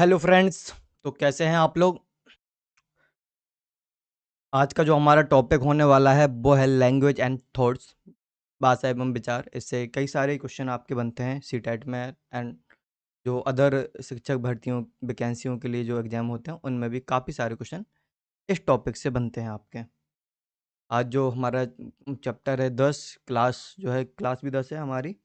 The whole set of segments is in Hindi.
Hello friends. तो कैसे हैं आप लोग। आज का जो हमारा टॉपिक होने वाला है वो है लैंग्वेज एंड थॉट्स, भाषा एवं विचार। इससे कई सारे क्वेश्चन आपके बनते हैं सी टेट में एंड जो अदर शिक्षक भर्तियों वैकेंसियों के लिए जो एग्ज़ाम होते हैं उनमें भी काफ़ी सारे क्वेश्चन इस टॉपिक से बनते हैं आपके। आज जो हमारा चैप्टर है 10, क्लास जो है क्लास भी 10 है हमारी।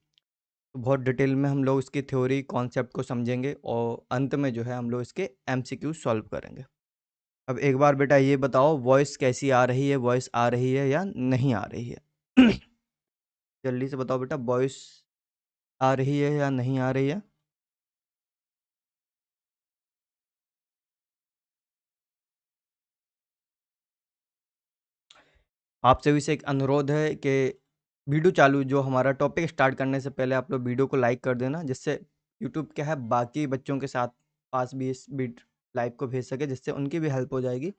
तो बहुत डिटेल में हम लोग इसकी थ्योरी कॉन्सेप्ट को समझेंगे और अंत में जो है हम लोग इसके एमसीक्यू सॉल्व करेंगे। अब एक बार बेटा ये बताओ, वॉइस कैसी आ रही है, वॉइस आ रही है या नहीं आ रही है। जल्दी से बताओ बेटा, वॉइस आ रही है या नहीं आ रही है। आपसे भी से एक अनुरोध है कि वीडियो चालू जो हमारा टॉपिक स्टार्ट करने से पहले आप लोग वीडियो को लाइक कर देना, जिससे यूट्यूब क्या है बाकी बच्चों के साथ पास भी इस लाइव को भेज सके, जिससे उनकी भी हेल्प हो जाएगी।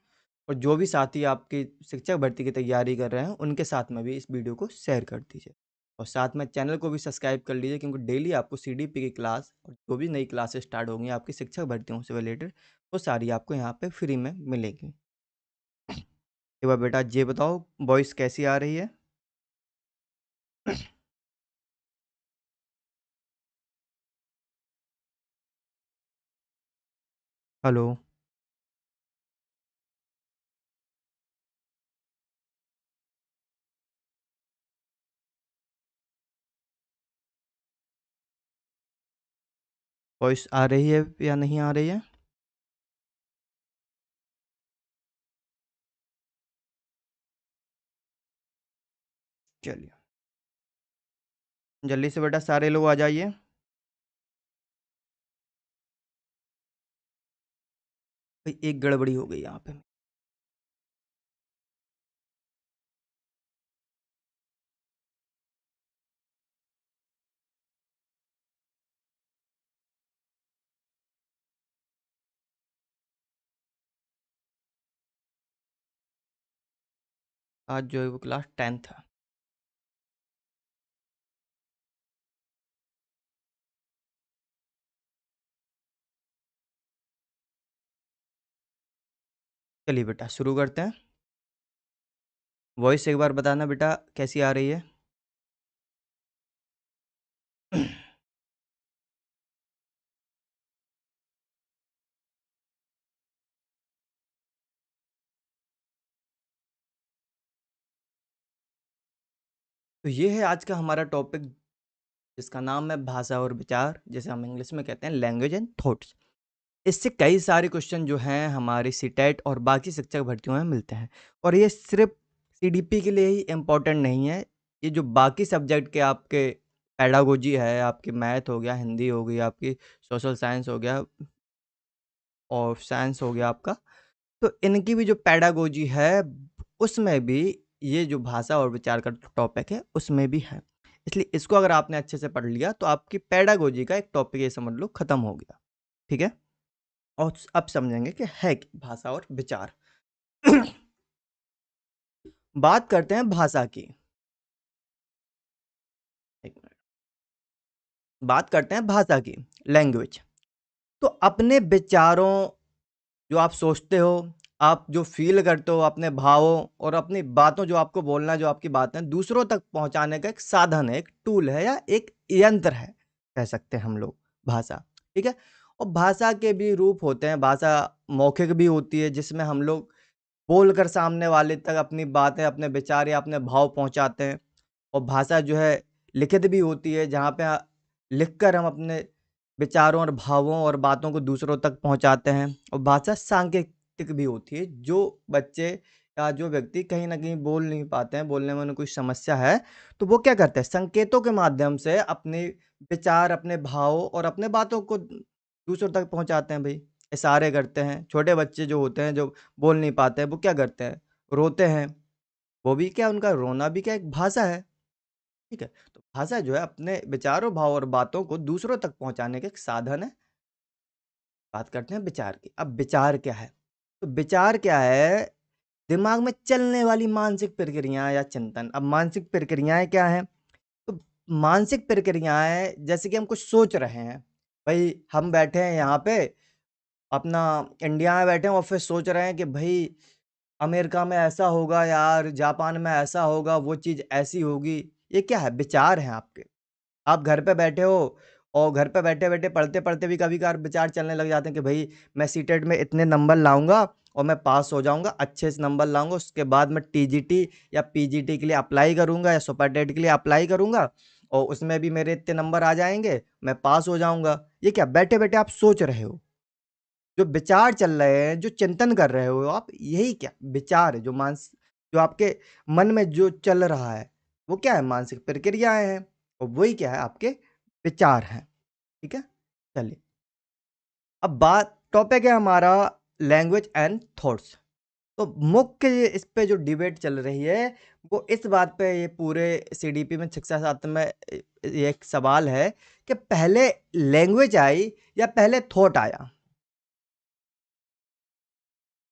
और जो भी साथी आपकी शिक्षक भर्ती की तैयारी कर रहे हैं उनके साथ में भी इस वीडियो को शेयर कर दीजिए। और साथ में चैनल को भी सब्सक्राइब कर लीजिए, क्योंकि डेली आपको सीडीपी की क्लास और जो भी नई क्लासेस स्टार्ट होंगी आपकी शिक्षक भर्तियों से रिलेटेड, वो सारी आपको यहाँ पे फ्री में मिलेगी। एक बार बेटा ये बताओ, वॉइस कैसी आ रही है। हेलो। वॉइस आ रही है या नहीं आ रही है। चलिए जल्दी से बेटा सारे लोग आ जाइए। भाई एक गड़बड़ी हो गई यहाँ पे। आज जो है वो क्लास 10th है। चलिए बेटा शुरू करते हैं। वॉइस एक बार बताना बेटा कैसी आ रही है। तो ये है आज का हमारा टॉपिक, जिसका नाम है भाषा और विचार, जिसे हम इंग्लिश में कहते हैं लैंग्वेज एंड थॉट्स। इससे कई सारे क्वेश्चन जो हैं हमारी सीटेट और बाकी शिक्षक भर्तियों में मिलते हैं। और ये सिर्फ सीडीपी के लिए ही इम्पोर्टेंट नहीं है, ये जो बाकी सब्जेक्ट के आपके पेडागोजी है, आपकी मैथ हो गया, हिंदी हो गई, आपकी सोशल साइंस हो गया और साइंस हो गया आपका, तो इनकी भी जो पेडागोजी है उसमें भी ये जो भाषा और विचार का टॉपिक है उसमें भी है। इसलिए इसको अगर आपने अच्छे से पढ़ लिया तो आपकी पेडागोजी का एक टॉपिक ये समझ लो खत्म हो गया। ठीक है। और अब समझेंगे कि है क्या भाषा और विचार। बात करते हैं भाषा की। एक मिनट। बात करते हैं भाषा की, लैंग्वेज। तो अपने विचारों, जो आप सोचते हो, आप जो फ़ील करते हो, अपने भावों और अपनी बातों, जो आपको बोलना है, जो आपकी बातें दूसरों तक पहुँचाने का एक साधन है, एक टूल है या एक यंत्र है, कह सकते हैं हम लोग भाषा। ठीक है? और भाषा के भी रूप होते हैं, भाषा मौखिक भी होती है, जिसमें हम लोग बोलकर सामने वाले तक अपनी बातें, अपने विचार या अपने भाव पहुँचाते हैं। और भाषा जो है लिखित भी होती है, जहाँ पे लिखकर हम अपने विचारों और भावों और बातों को दूसरों तक पहुँचाते हैं। और भाषा सांकेतिक भी होती है, जो बच्चे या जो व्यक्ति कहीं न कहीं बोल नहीं पाते हैं, बोलने में उन्हें कोई समस्या है, तो वो क्या करते हैं, संकेतों के माध्यम से अपने विचार, अपने भाव और अपने बातों को दूसरों तक पहुँचाते हैं भई। इशारे करते हैं। छोटे बच्चे जो होते हैं, जो बोल नहीं पाते हैं, वो क्या करते हैं, रोते हैं। वो भी क्या, उनका रोना भी क्या एक भाषा है। ठीक है? तो भाषा जो है अपने विचारों, भाव और बातों को दूसरों तक पहुँचाने का एक साधन है। बात करते हैं विचार की। अब विचार क्या है? तो विचार क्या है? दिमाग में चलने वाली मानसिक प्रक्रियाएँ या चिंतन। अब मानसिक प्रक्रियाएँ क्या हैं? तो मानसिक प्रक्रियाएँ जैसे कि हम कुछ सोच रहे हैं। भई हम बैठे हैं यहाँ पे अपना इंडिया में बैठे हैं और फिर सोच रहे हैं कि भई अमेरिका में ऐसा होगा यार, जापान में ऐसा होगा, वो चीज़ ऐसी होगी। ये क्या है? विचार हैं आपके। आप घर पे बैठे हो और घर पे बैठे-बैठे, पढ़ते-पढ़ते भी कभी-कभार विचार चलने लग जाते हैं कि भई मैं सीटेट में इतने नंबर लाऊँगा और मैं पास हो जाऊँगा, अच्छे से नंबर लाऊँगा, उसके बाद मैं टीजीटी या पीजीटी के लिए अप्लाई करूँगा या सुपर टेट के लिए अप्लाई करूँगा और उसमें भी मेरे इतने नंबर आ जाएँगे, मैं पास हो जाऊँगा। ये क्या बैठे-बैठे आप सोच रहे हो। जो विचार चल रहे हैं, जो चिंतन कर रहे हो आप, यही क्या विचार है, जो आपके मन में जो चल रहा है, वो क्या है? मानसिक प्रक्रियाएँ हैं और वही क्या है? आपके विचार हैं। ठीक है? चलिए, अब बात टॉपिक है हमारा लैंग्वेज एंड थॉट्स। तो मुख्य ये इस पे जो डिबेट चल रही है, वो इस बात पे ये पूरे सीडीपी में शिक्षा शास्त्र में ये एक सवाल है कि पहले लैंग्वेज आई या पहले थॉट आया?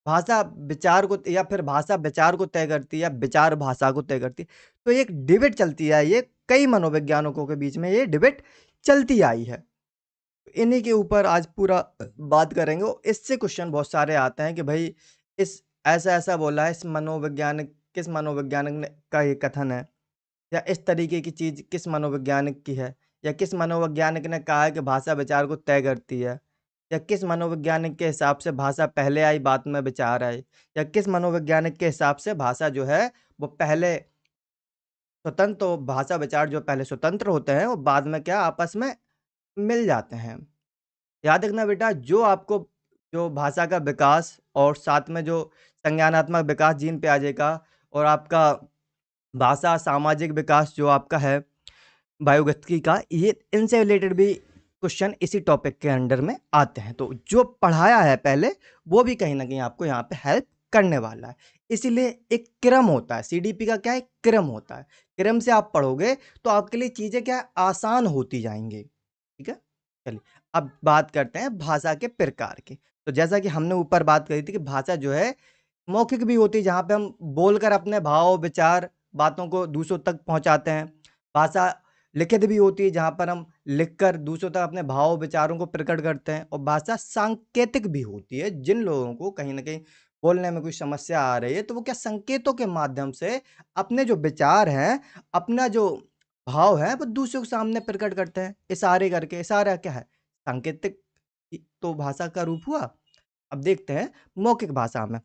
भाषा विचार को या फिर भाषा विचार को तय करती है या विचार भाषा को तय करती है। तो एक डिबेट चलती है, ये कई मनोवैज्ञानिकों के बीच में ये डिबेट चलती आई है। इन्हीं के ऊपर आज पूरा बात करेंगे और इससे क्वेश्चन बहुत सारे आते हैं कि भाई इस ऐसा-ऐसा बोला है, इस मनोवैज्ञानिक किस मनोवैज्ञानिक ने का ये कथन है या इस तरीके की चीज़ किस मनोवैज्ञानिक की है या किस मनोवैज्ञानिक ने कहा है कि भाषा विचार को तय करती है या किस मनोवैज्ञानिक के हिसाब से भाषा पहले आई बाद में विचार आए या किस मनोवैज्ञानिक के हिसाब से भाषा जो है वो पहले स्वतंत्र भाषा विचार जो पहले स्वतंत्र होते हैं वो बाद में क्या आपस में मिल जाते हैं। याद रखना बेटा जो भाषा का विकास और साथ में जो संज्ञानात्मक विकास जीन पियाजे का और आपका भाषा सामाजिक विकास जो आपका है वायुगतिकी का, ये इनसे रिलेटेड भी क्वेश्चन इसी टॉपिक के अंडर में आते हैं। तो जो पढ़ाया है पहले, वो भी कहीं न कहीं आपको यहाँ पे हेल्प करने वाला है। इसीलिए एक क्रम होता है, सीडीपी का क्या है? क्रम होता है। क्रम से आप पढ़ोगे तो आपके लिए चीज़ें क्या है? आसान होती जाएँगी। ठीक है? चलिए, अब बात करते हैं भाषा के प्रकार की। तो जैसा कि हमने ऊपर बात करी थी कि भाषा जो है मौखिक भी होती है, जहाँ पे हम बोलकर अपने भाव, विचार, बातों को दूसरों तक पहुँचाते हैं। भाषा लिखित भी होती है, जहाँ पर हम लिखकर दूसरों तक अपने भाव, विचारों को प्रकट करते हैं और भाषा सांकेतिक भी होती है। जिन लोगों को कहीं न कहीं बोलने में कोई समस्या आ रही है, तो वो क्या संकेतों के माध्यम से अपने जो विचार हैं, अपना जो भाव है, वो दूसरों के सामने प्रकट करते हैं, इशारे करके। इशारा क्या है? सांकेतिक ही तो भाषा का रूप हुआ। अब देखते हैं मौखिक भाषा में।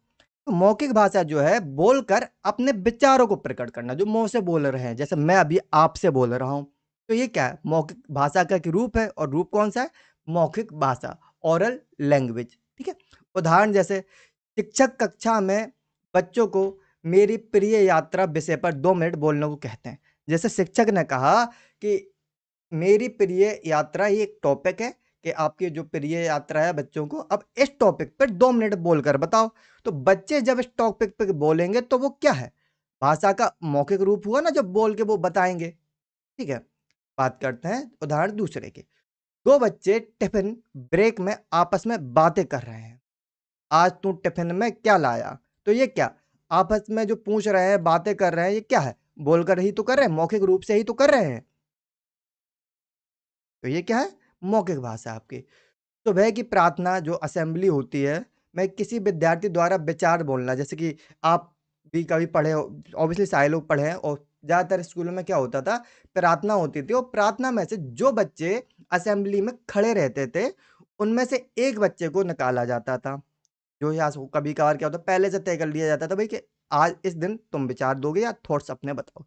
तो मौखिक भाषा जो है बोलकर अपने विचारों को प्रकट करना, जो मुँह से बोल रहे हैं, जैसे मैं अभी आपसे बोल रहा हूँ। तो ये क्या है? मौखिक भाषा का एक रूप है और रूप कौन-सा है? मौखिक भाषा, ओरल लैंग्वेज, ठीक है? उदाहरण जैसे शिक्षक कक्षा में बच्चों को मेरी प्रिय यात्रा विषय पर 2 मिनट बोलने को कहते हैं। जैसे शिक्षक ने कहा कि मेरी प्रिय यात्रा ये एक टॉपिक है कि आपकी जो प्रिय यात्रा है बच्चों को अब इस टॉपिक पर 2 मिनट बोलकर बताओ। तो बच्चे जब इस टॉपिक पे बोलेंगे तो वो क्या है? भाषा का मौखिक रूप हुआ ना जब बोल के वो बताएँगे, ठीक है? बात करते हैं उदाहरण दूसरे की। 2 बच्चे टिफ़िन ब्रेक में आपस में बातें कर रहे हैं। आज तू टिफ़िन में क्या लाया? तो ये क्या? आपस में जो पूछ रहे हैं, बातें कर रहे हैं, ये क्या है? बोलकर ही तो कर रहे हैं, मौखिक रूप से ही तो कर रहे हैं। तो ये क्या है? मौखिक भाषा आपकी। सुबह की प्रार्थना जो असेंबली होती है, में किसी विद्यार्थी द्वारा विचार बोलना, जैसे कि आप भी कभी पढ़े हो, ऑब्वियसली सारे लोग पढ़े हैं और ज़्यादातर स्कूलों में क्या होता था, प्रार्थना होती थी और प्रार्थना में से जो बच्चे असेंबली में खड़े रहते थे, उनमें से एक बच्चे को निकाला जाता था। जो यहाँ से कभी-कभार क्या होता है, पहले से तय कर लिया जाता था भई कि आज इस दिन तुम विचार दोगे या थॉट्स अपने बताओ।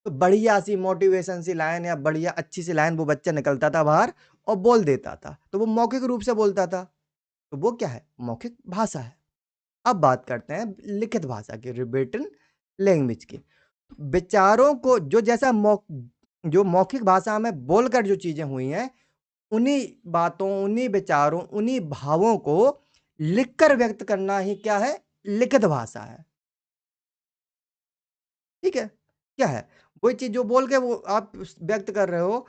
तो बढ़िया-सी मोटिवेशन सी लाइन या बढ़िया अच्छी-सी लाइन वो बच्चा निकलता था बाहर और बोल देता था। तो वो मौखिक रूप से बोलता था। तो वो क्या है? मौखिक भाषा है। अब बात करते हैं लिखित भाषा की, रिटन लैंग्वेज की। विचारों को जो मौखिक भाषा में बोलकर जो चीज़ें हुई हैं, उन्हीं बातों, उन्हीं विचारों, उन्हीं भावों को लिखकर व्यक्त करना ही क्या है? लिखित भाषा है। ठीक है? क्या है? वही चीज़ जो बोल के वो आप व्यक्त कर रहे हो,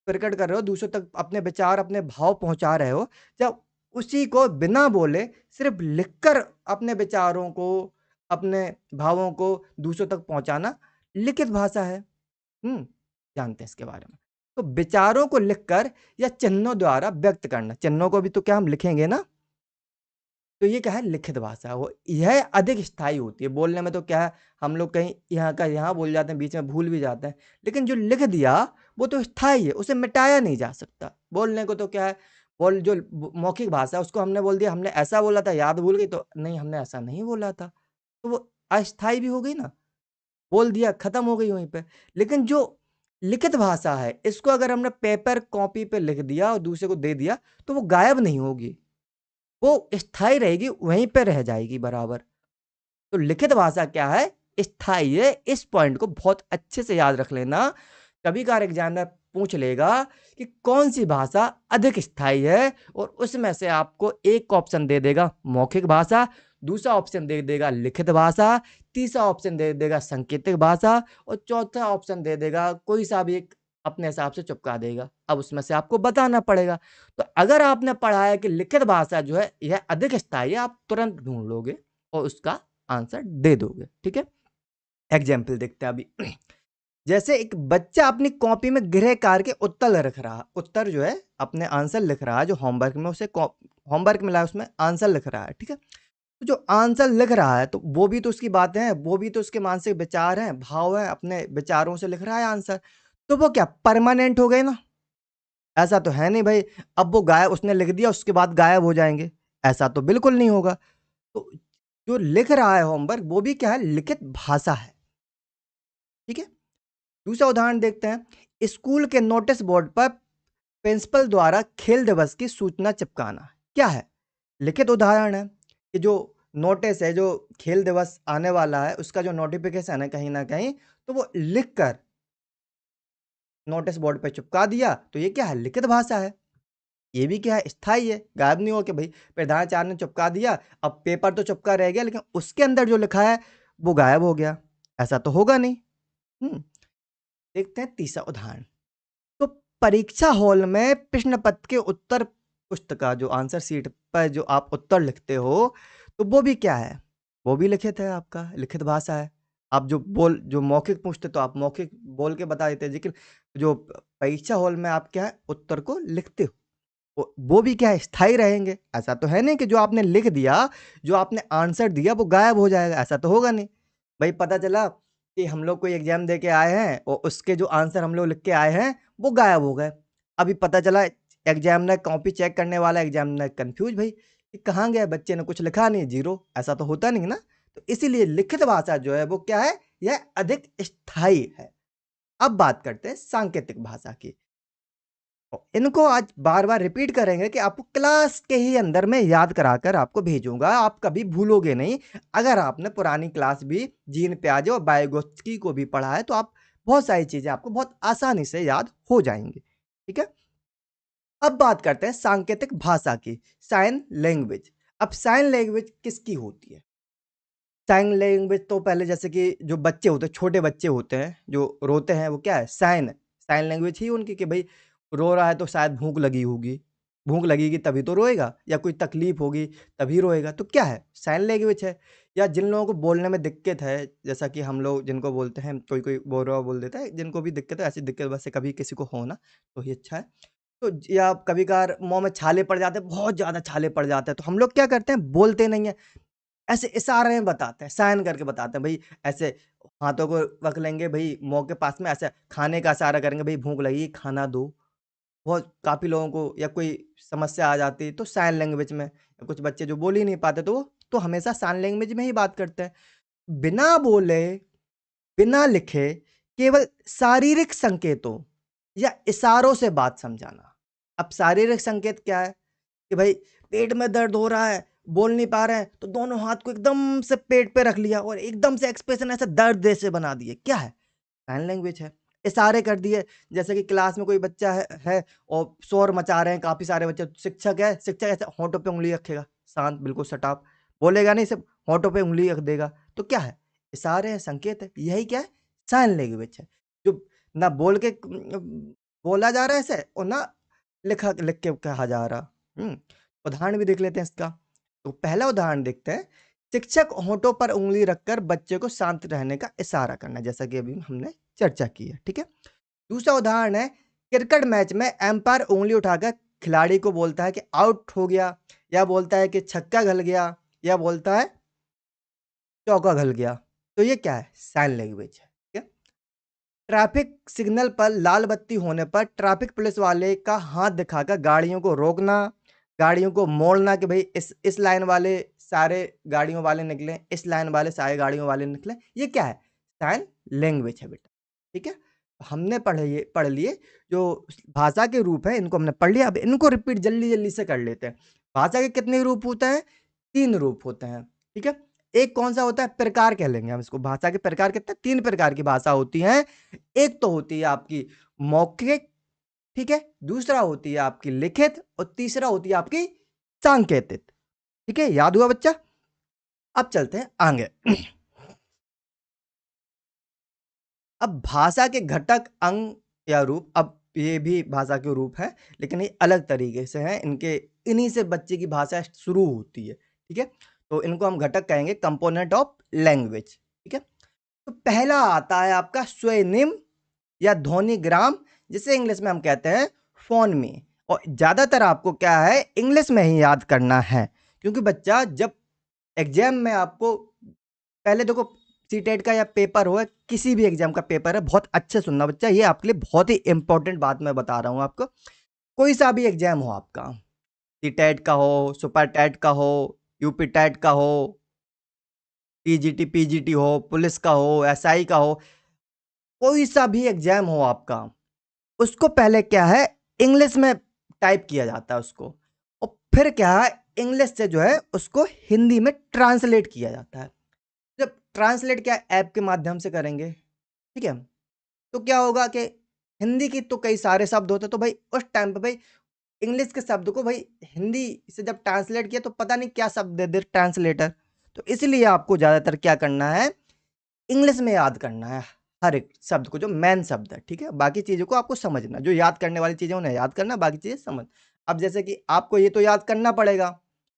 प्रकट कर रहे हो, दूसरों तक अपने विचार, अपने भाव पहुँचा रहे हो, जब उसी को बिना बोले सिर्फ़ लिखकर अपने विचारों को, अपने भावों को दूसरों तक पहुँचाना लिखित भाषा है। हुँ, जानते हैं इसके बारे में। तो विचारों को लिखकर या चिन्हों द्वारा व्यक्त करना, चिन्हों को भी तो क्या हम लिखेंगे ना? तो ये क्या है, लिखित भाषा। वो यह अधिक स्थायी होती है। बोलने में तो क्या है, हम लोग कहीं यहाँ का यहाँ बोल जाते हैं, बीच में भूल भी जाते हैं, लेकिन जो लिख दिया वो तो स्थायी है, उसे मिटाया नहीं जा सकता। बोलने को तो क्या है, बोल जो मौखिक भाषा है उसको हमने बोल दिया, हमने ऐसा बोला था, याद भूल गई, तो नहीं, हमने ऐसा नहीं बोला था, तो वो अस्थायी भी हो गई ना, बोल दिया, खत्म हो गई वहीं पे। लेकिन जो लिखित भाषा है, इसको अगर हमने पेपर कॉपी पे लिख दिया और दूसरे को दे दिया, तो वो गायब नहीं होगी, वो स्थायी रहेगी, वहीं पे रह जाएगी बराबर। तो लिखित भाषा क्या है, स्थायी है। इस पॉइंट को बहुत अच्छे से याद रख लेना। कभी कभार एग्जामिनर पूछ लेगा कि कौन सी भाषा अधिक स्थायी है, और उसमें से आपको एक ऑप्शन दे देगा मौखिक भाषा, दूसरा ऑप्शन दे देगा लिखित भाषा, तीसरा ऑप्शन दे देगा सांकेतिक भाषा, और चौथा ऑप्शन दे देगा कोई सा भी एक अपने हिसाब से चिपका देगा। अब उसमें से आपको बताना पड़ेगा। तो अगर आपने पढ़ा है कि लिखित भाषा जो है यह अधिक स्थायी है, आप तुरंत ढूंढ लोगे और उसका आंसर दे दोगे। ठीक है, एग्जाम्पल देखते हैं अभी। जैसे एक बच्चा अपनी कॉपी में गृह कार्य के उत्तर लिख रहा, उत्तर जो है अपने आंसर लिख रहा है, जो होमवर्क में उसे होमवर्क मिला है उसमें आंसर लिख रहा है। ठीक है, तो जो आंसर लिख रहा है तो वो भी तो उसकी बातें हैं, वो भी तो उसके मानसिक विचार हैं, भाव हैं, अपने विचारों से लिख रहा है आंसर। तो वो क्या परमानेंट हो गए ना? ऐसा तो है नहीं भाई, अब वो गायब, उसने लिख दिया उसके बाद गायब हो जाएंगे, ऐसा तो बिल्कुल नहीं होगा। तो जो लिख रहा है होमवर्क, वो भी क्या है, लिखित भाषा है। ठीक है, दूसरा उदाहरण देखते हैं। स्कूल के नोटिस बोर्ड पर प्रिंसिपल द्वारा खेल दिवस की सूचना चिपकाना क्या है, लिखित उदाहरण है कि जो नोटिस है, जो खेल दिवस आने वाला है उसका जो नोटिफिकेशन है कहीं ना कहीं, तो वो लिखकर नोटिस बोर्ड पे चिपका दिया, तो ये क्या है, लिखित भाषा है। ये भी क्या है, स्थायी है, गायब नहीं हो के भाई प्रधानाचार्य ने चिपका दिया, अब पेपर तो चिपका रह गया, लेकिन उसके अंदर जो लिखा है वो गायब हो गया, ऐसा तो होगा नहीं। हम्म देखते हैं तीसरा उदाहरण। तो परीक्षा हॉल में प्रश्न पत्र के उत्तर पुस्तिका, जो आंसर शीट पर जो आप उत्तर लिखते हो, तो वो भी क्या है, वो भी लिखित है, आपका लिखित भाषा है। आप जो मौखिक पूछते तो आप मौखिक बोल के बता देते, लेकिन जो परीक्षा हॉल में आप क्या है उत्तर को लिखते हो, वो भी क्या है, स्थायी रहेंगे। ऐसा तो है नहीं कि जो आपने लिख दिया, जो आपने आंसर दिया वो गायब हो जाएगा, ऐसा तो होगा नहीं। भाई पता चला कि हम लोग कोई एग्जाम दे के आए हैं और उसके जो आंसर हम लोग लिख के आए हैं वो गायब हो गए। अभी पता चला एग्जामिनर कॉपी चेक करने वाला एग्जामिनर कंफ्यूज, भाई कि कहाँ गया, बच्चे ने कुछ लिखा नहीं, जीरो, ऐसा तो होता नहीं ना। तो इसीलिए लिखित भाषा जो है वो क्या है, यह अधिक स्थायी है। अब बात करते हैं सांकेतिक भाषा की। इनको आज बार-बार रिपीट करेंगे कि आपको क्लास के ही अंदर में याद कराकर आपको भेजूँगा, आप कभी भूलोगे नहीं। अगर आपने पुरानी क्लास भी जीन पियाजे और वाइगोत्स्की को भी पढ़ा है, तो आप बहुत सारी चीज़ें आपको बहुत आसानी से याद हो जाएँगी। ठीक है? अब बात करते हैं सांकेतिक भाषा की, साइन लैंग्वेज। अब साइन लैंग्वेज किसकी होती है? साइन लैंग्वेज तो पहले जैसे कि जो बच्चे होते हैं, छोटे बच्चे होते हैं, जो रोते हैं, वो क्या है? साइन, साइन लैंग्वेज ही उनकी कि भई रो रहा है तो शायद भूख लगी होगी, भूख लगेगी तभी तो रोएगा, या कोई तकलीफ होगी तभी रोएगा, तो क्या है? साइन लैंग्वेज है। या जिन लोगों को बोलने में दिक्कत है, जैसा कि हम लोग जिनको बोलते हैं, कोई-कोई बोल बोल देता है, जिनको भी दिक्कत है, ऐसी दिक्कत वैसे कभी किसी को हो ना, तो ही अच्छा है। तो या कभी-कभार मुँह में छाले पड़ जाते हैं, बहुत ज़्यादा छाले पड़ जाते हैं, तो हम लोग क्या करते हैं, बोलते नहीं हैं, ऐसे इशारे में बताते हैं, साइन करके बताते हैं, भई ऐसे हाथों को रख लेंगे भई मुँह के पास में, ऐसे खाने का इशारा करेंगे, भई भूख लगी खाना दो। बहुत काफ़ी लोगों को या कोई समस्या आ जाती है तो साइन लैंग्वेज में, या कुछ बच्चे जो बोल ही नहीं पाते तो वो तो हमेशा साइन लैंग्वेज में ही बात करते हैं। बिना बोले, बिना लिखे, केवल शारीरिक संकेतों या इशारों से बात समझाना। अब शारीरिक संकेत क्या है? कि भाई पेट में दर्द हो रहा है, बोल नहीं पा रहे हैं, तो दोनों हाथ को एकदम से पेट पे रख लिया और एकदम से एक्सप्रेशन ऐसे दर्द जैसे बना दिए, क्या है? साइन लैंग्वेज है। इशारे कर दिए, जैसे कि क्लास में कोई बच्चा है और शोर मचा रहे हैं काफ़ी सारे बच्चे, शिक्षक है, शिक्षक ऐसे होंठों पे उँगली रखेगा, शांत बिल्कुल सट ऑफ, बोलेगा नहीं, सिर्फ़ होंठों पे उँगली रख देगा, तो क्या है? इशारे हैं, संकेत है, यही क्या है? साइन लैंग्वेज है। जो ना बोल के बोला जा रहा है ऐसे, और ना लिख के कहा जा रहा। उदाहरण भी देख लेते हैं इसका। तो पहला उदाहरण देखते हैं, शिक्षक होंठों पर उँगली रखकर बच्चे को शांत रहने का इशारा करना, जैसा कि अभी हमने चर्चा की है, ठीक है? दूसरा उदाहरण है, क्रिकेट मैच में एम्पायर उँगली उठाकर खिलाड़ी को बोलता है कि आउट हो गया, या बोलता है कि छक्का घल गया, या बोलता है चौका घल गया। तो ये क्या है? साइन लैंग्वेज है। ठीक है। ट्रैफिक सिग्नल पर लाल बत्ती होने पर ट्रैफिक पुलिस वाले का हाथ दिखाकर गाड़ियों को रोकना, गाड़ियों को मोड़ना कि भाई इस लाइन वाले सारे गाड़ियों वाले निकले, इस लाइन वाले सारे गाड़ियों वाले निकले। ये क्या है? साइन लैंग्वेज है बेटा। ठीक है। हमने पढ़ लिए जो भाषा के रूप है, इनको हमने पढ़ लिया। अब इनको रिपीट जल्दी जल्दी से कर लेते हैं। भाषा के कितने रूप होते हैं? 3 रूप होते हैं। ठीक है। एक कौन सा होता है? प्रकार कह लेंगे हम इसको। भाषा के प्रकार कितने? 3 प्रकार की भाषा होती है। एक तो होती है आपकी मौखिक, ठीक है, दूसरा होती है आपकी लिखित, और तीसरा होती है आपकी सांकेतिक। ठीक है, याद हुआ बच्चा? अब चलते हैं आगे। अब भाषा के घटक, अंग या रूप, अब ये भी भाषा के रूप है, लेकिन ये अलग तरीके से हैं। इन्हीं से बच्चे की भाषा शुरू होती है। ठीक है। तो इनको हम घटक कहेंगे, कंपोनेंट ऑफ लैंग्वेज। ठीक है। तो पहला आता है आपका स्वनिम या ध्वनिग्राम, जिसे इंग्लिश में हम कहते हैं फोनमी। और ज्यादातर आपको क्या है? इंग्लिश में ही याद करना है, क्योंकि बच्चा जब एग्जाम में आपको, पहले देखो, सीटेट का या पेपर हो, किसी भी एग्जाम का पेपर है, बहुत अच्छे सुनना बच्चा, ये आपके लिए बहुत ही इंपॉर्टेंट बात मैं बता रहा हूं आपको। कोई सा भी एग्जाम हो आपका, सीटेट का हो, सुपर टेट का हो, यूपी टेट का हो, टीजीटी पीजीटी हो, पुलिस का हो, एसआई का हो, कोई सा भी एग्जाम हो आपका, उसको पहले क्या है? इंग्लिश में टाइप किया जाता है उसको, और फिर क्या है? इंग्लिश से जो है उसको हिंदी में ट्रांसलेट किया जाता है। जब ट्रांसलेट क्या ऐप के माध्यम से करेंगे, ठीक है, तो क्या होगा कि हिंदी की तो कई सारे शब्द होते हैं, तो भाई उस टाइम पे भाई इंग्लिश के शब्द को भाई हिंदी से जब ट्रांसलेट किया तो पता नहीं क्या शब्द दे दे ट्रांसलेटर। तो इसलिए आपको ज्यादातर क्या करना है? इंग्लिश में याद करना है हर एक शब्द को, जो मेन शब्द है। ठीक है। बाकी चीजों को आपको समझना, जो याद करने वाली चीजें उन्हें याद करना, बाकी चीजें समझ। अब जैसे कि आपको ये तो याद करना पड़ेगा,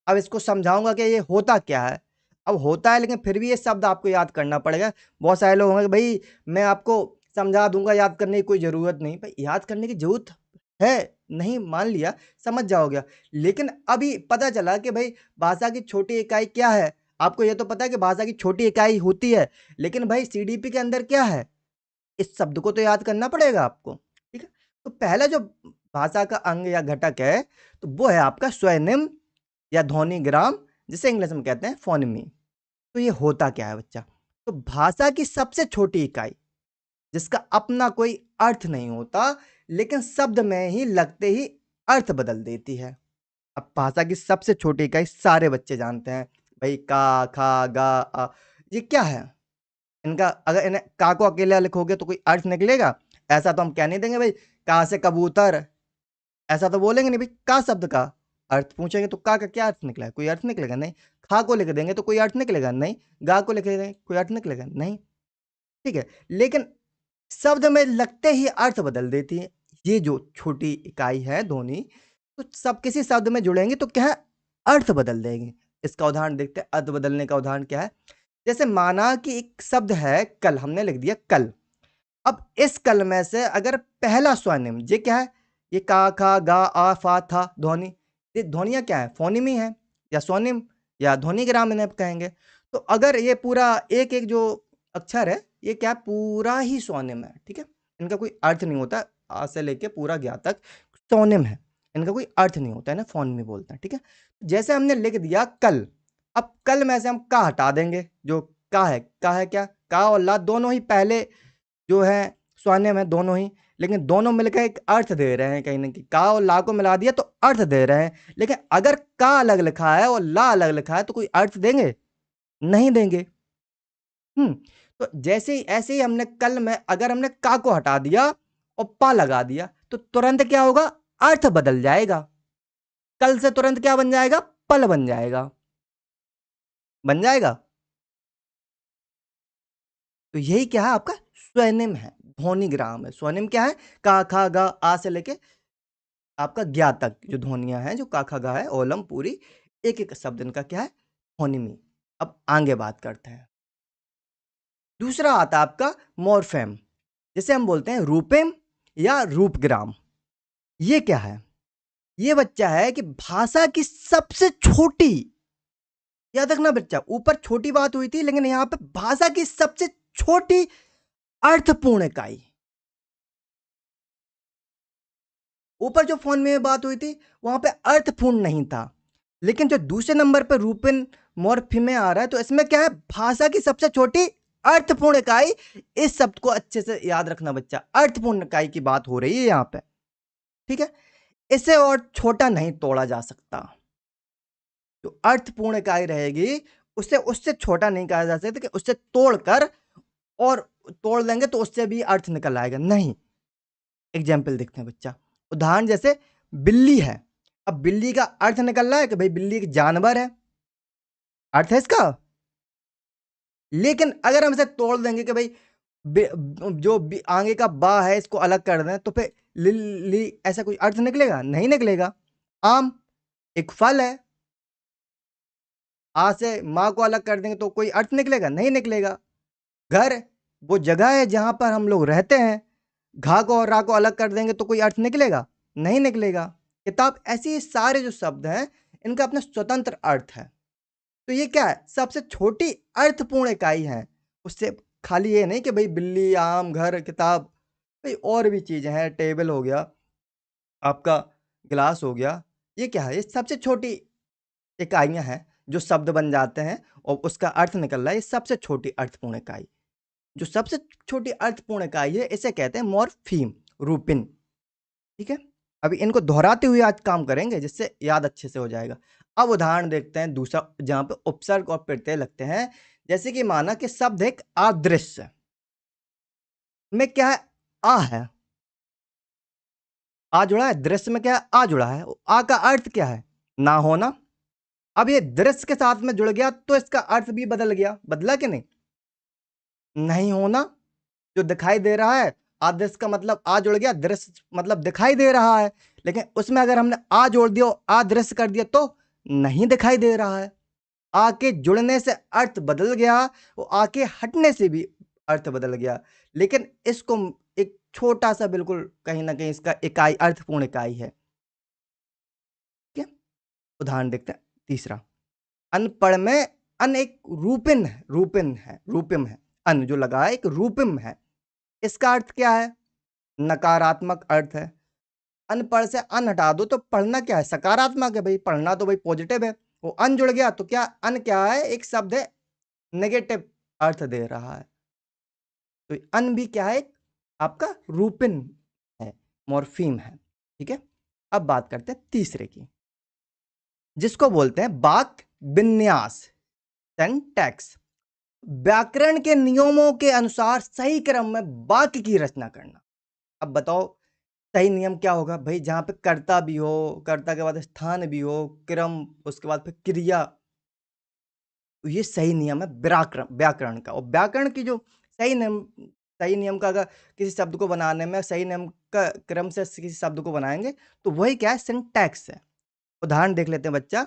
अब इसको समझाऊंगा कि ये होता क्या है। अब होता है, लेकिन फिर भी ये शब्द आपको याद करना पड़ेगा। बहुत सारे लोग होंगे कि भाई मैं आपको समझा दूंगा, याद करने की कोई जरूरत नहीं। भाई याद करने की जरूरत है, नहीं मान लिया, समझ जाओगे। लेकिन अभी पता चला कि भाई भाषा की छोटी इकाई क्या है। आपको ये तो पता है कि भाषा की छोटी इकाई होती है, लेकिन भाई सीडीपी के अंदर क्या है? इस शब्द को तो याद करना पड़ेगा आपको। ठीक है। तो पहला जो भाषा का अंग या घटक है, तो वो है आपका स्वनिम या ध्वनिग्राम, जिसे इंग्लिश में कहते हैं फोनेमी। तो ये होता क्या है बच्चा? तो भाषा की सबसे छोटी इकाई, जिसका अपना कोई अर्थ नहीं होता, लेकिन शब्द में ही लगते ही अर्थ बदल देती है। अब भाषा की सबसे छोटी इकाई सारे बच्चे जानते हैं भाई, का, खा, गा, आ। ये क्या है? इनका अगर इन्हें का को अकेला लिखोगे तो कोई अर्थ निकलेगा? ऐसा तो हम कह नहीं देंगे भाई, का से कबूतर, ऐसा तो बोलेंगे नहीं भाई। का शब्द का अर्थ पूछेंगे तो का क्या अर्थ निकला है? कोई अर्थ निकलेगा नहीं। खा को लिख देंगे तो कोई अर्थ निकलेगा नहीं। गा को लिख देंगे कोई अर्थ निकलेगा नहीं। ठीक है। लेकिन शब्द में लगते ही अर्थ बदल देती है ये जो छोटी इकाई है ध्वनि। तो सब किसी शब्द में जुड़ेंगे तो क्या है? अर्थ बदल देंगे। इसका उदाहरण देखते हैं, अर्थ बदलने का उदाहरण क्या है। जैसे माना कि एक शब्द है कल, हमने लिख दिया कल। अब इस कल में से अगर पहला स्वनिम, ये क्या है? ये का, खा, गा, आ, फा, था ध्वनि। ये ध्वनियां क्या है? फोनिमी है, या स्वनिम, या ध्वनिग्राम इन्हें कहेंगे। तो अगर ये पूरा एक एक जो अक्षर है, ये क्या है? पूरा ही स्वनिम है। ठीक है। इनका कोई अर्थ नहीं होता, आ से लेके पूरा ज्ञा तक स्वनिम है, इनका कोई अर्थ नहीं होता है ना, फोनिमी बोलते हैं। ठीक है। जैसे हमने लिख दिया कल, अब कल में से हम का हटा देंगे। जो का है क्या? का और ला दोनों ही पहले जो है स्वनिम है, दोनों ही, लेकिन दोनों मिलकर एक अर्थ दे रहे हैं। कहीं ना कहीं का और ला को मिला दिया तो अर्थ दे रहे हैं, लेकिन अगर का अलग लिखा है और ला अलग लिखा है तो कोई अर्थ देंगे? नहीं देंगे। हम्म। तो जैसे ही ऐसे ही हमने कल में अगर हमने का को हटा दिया और पा लगा दिया तो तुरंत क्या होगा? अर्थ बदल जाएगा। कल से तुरंत क्या बन जाएगा? पल बन जाएगा। बन जाएगा। तो यही क्या है? आपका स्वनिम है, ध्वनिग्राम है। स्वनिम क्या है? का, खा, गा, आ से लेके आपका ज्ञा तक जो ध्वनियां हैं, जो का, खा, गा है, ओलम पूरी, एक एक शब्द इनका क्या है? ध्वनिमी। अब आगे बात करते हैं। दूसरा आता है आपका मॉर्फेम, जिसे हम बोलते हैं रूपेम या रूपग्राम। ये क्या है? ये बच्चा है कि भाषा की सबसे छोटी, याद रखना बच्चा, ऊपर छोटी बात हुई थी लेकिन यहां पे भाषा की सबसे छोटी अर्थपूर्ण इकाई। ऊपर जो फोन में बात हुई थी वहां पे अर्थपूर्ण नहीं था, लेकिन जो दूसरे नंबर पे रूपिन मॉर्फी में आ रहा है तो इसमें क्या है, भाषा की सबसे छोटी अर्थपूर्ण इकाई। इस शब्द को अच्छे से याद रखना बच्चा, अर्थपूर्ण इकाई की बात हो रही है यहां पे, ठीक है। इसे और छोटा नहीं तोड़ा जा सकता। जो अर्थपूर्ण इकाई रहेगी उसे उससे छोटा नहीं कहा जा सकता कि उससे तोड़कर और तोड़ लेंगे तो उससे भी अर्थ निकल आएगा, नहीं। एग्जाम्पल देखते हैं बच्चा, उदाहरण जैसे बिल्ली है। अब बिल्ली का अर्थ निकल रहा है कि भाई बिल्ली एक जानवर है, अर्थ है इसका। लेकिन अगर हम इसे तोड़ देंगे कि भाई आगे का बा है इसको अलग कर दें तो फिर लिली ऐसा कोई अर्थ निकलेगा, नहीं निकलेगा। आम एक फल है, आ से माँ को अलग कर देंगे तो कोई अर्थ निकलेगा, नहीं निकलेगा। घर वो जगह है जहां पर हम लोग रहते हैं, घा को और रा को अलग कर देंगे तो कोई अर्थ निकलेगा, नहीं निकलेगा। किताब, ऐसे सारे जो शब्द हैं इनका अपना स्वतंत्र अर्थ है। तो ये क्या है, सबसे छोटी अर्थपूर्ण इकाई है। उससे खाली ये नहीं कि भाई बिल्ली, आम, घर, किताब, भाई और भी चीजें हैं, टेबल हो गया, आपका गिलास हो गया। ये क्या है, ये सबसे छोटी इकाइयां हैं जो शब्द बन जाते हैं और उसका अर्थ निकल रहा है, ये सबसे छोटी अर्थपूर्ण इकाई। जो सबसे छोटी अर्थपूर्ण इकाई है इसे कहते हैं मॉर्फीम, रूपिन, ठीक है। अभी इनको दोहराते हुए आज काम करेंगे जिससे याद अच्छे से हो जाएगा। अब उदाहरण देखते हैं दूसरा, जहां पे उपसर्ग और प्रत्यय लगते हैं। जैसे कि माना कि शब्द एक अदृश्य में क्या है, आ है, आ जुड़ा है। दृश्य में क्या है, आ जुड़ा है। आ का अर्थ क्या है, ना होना। अब ये दृश्य के साथ में जुड़ गया तो इसका अर्थ भी बदल गया, बदला कि नहीं, नहीं होना। जो दिखाई दे रहा है, अदृश्य का मतलब आ जुड़ गया, दृश्य मतलब दिखाई दे रहा है, लेकिन उसमें अगर हमने आ जोड़ दिया, अदृश्य कर दिया तो नहीं दिखाई दे रहा है। आ के जुड़ने से अर्थ बदल गया, वो आके हटने से भी अर्थ बदल गया। लेकिन इसको एक छोटा सा बिल्कुल कहीं ना कहीं इसका इकाई, अर्थपूर्ण इकाई है, ठीक है। उदाहरण देखते हैं तीसरा, अनपढ़ में अन एक रूपिन है, रूपिन है, रूपिम है। अन जो लगा है एक रूपिम है। इसका अर्थ क्या है, नकारात्मक अर्थ है। अनपढ़ से अन हटा दो तो पढ़ना क्या है, सकारात्मक है, भाई पढ़ना तो भाई पॉजिटिव है। वो अन जुड़ गया तो क्या, अन क्या है, एक शब्द है, नेगेटिव अर्थ दे रहा है। तो अन भी क्या है, आपका रूपिन है, मॉर्फीम है, ठीक है। अब बात करते हैं तीसरे की, जिसको बोलते हैं वाक्य विन्यास, सिंटैक्स। व्याकरण के नियमों के अनुसार सही क्रम में वाक्य की रचना करना। अब बताओ सही नियम क्या होगा भाई, जहां पे कर्ता भी हो, कर्ता के बाद स्थान भी हो, क्रम, उसके बाद फिर क्रिया। तो ये सही नियम है व्याकरण, व्याकरण का। और व्याकरण की जो सही नियम, सही नियम का अगर किसी शब्द को बनाने में सही नियम का क्रम से किसी शब्द को बनाएंगे तो वही क्या है, सिंटैक्स है। उदाहरण देख लेते हैं बच्चा।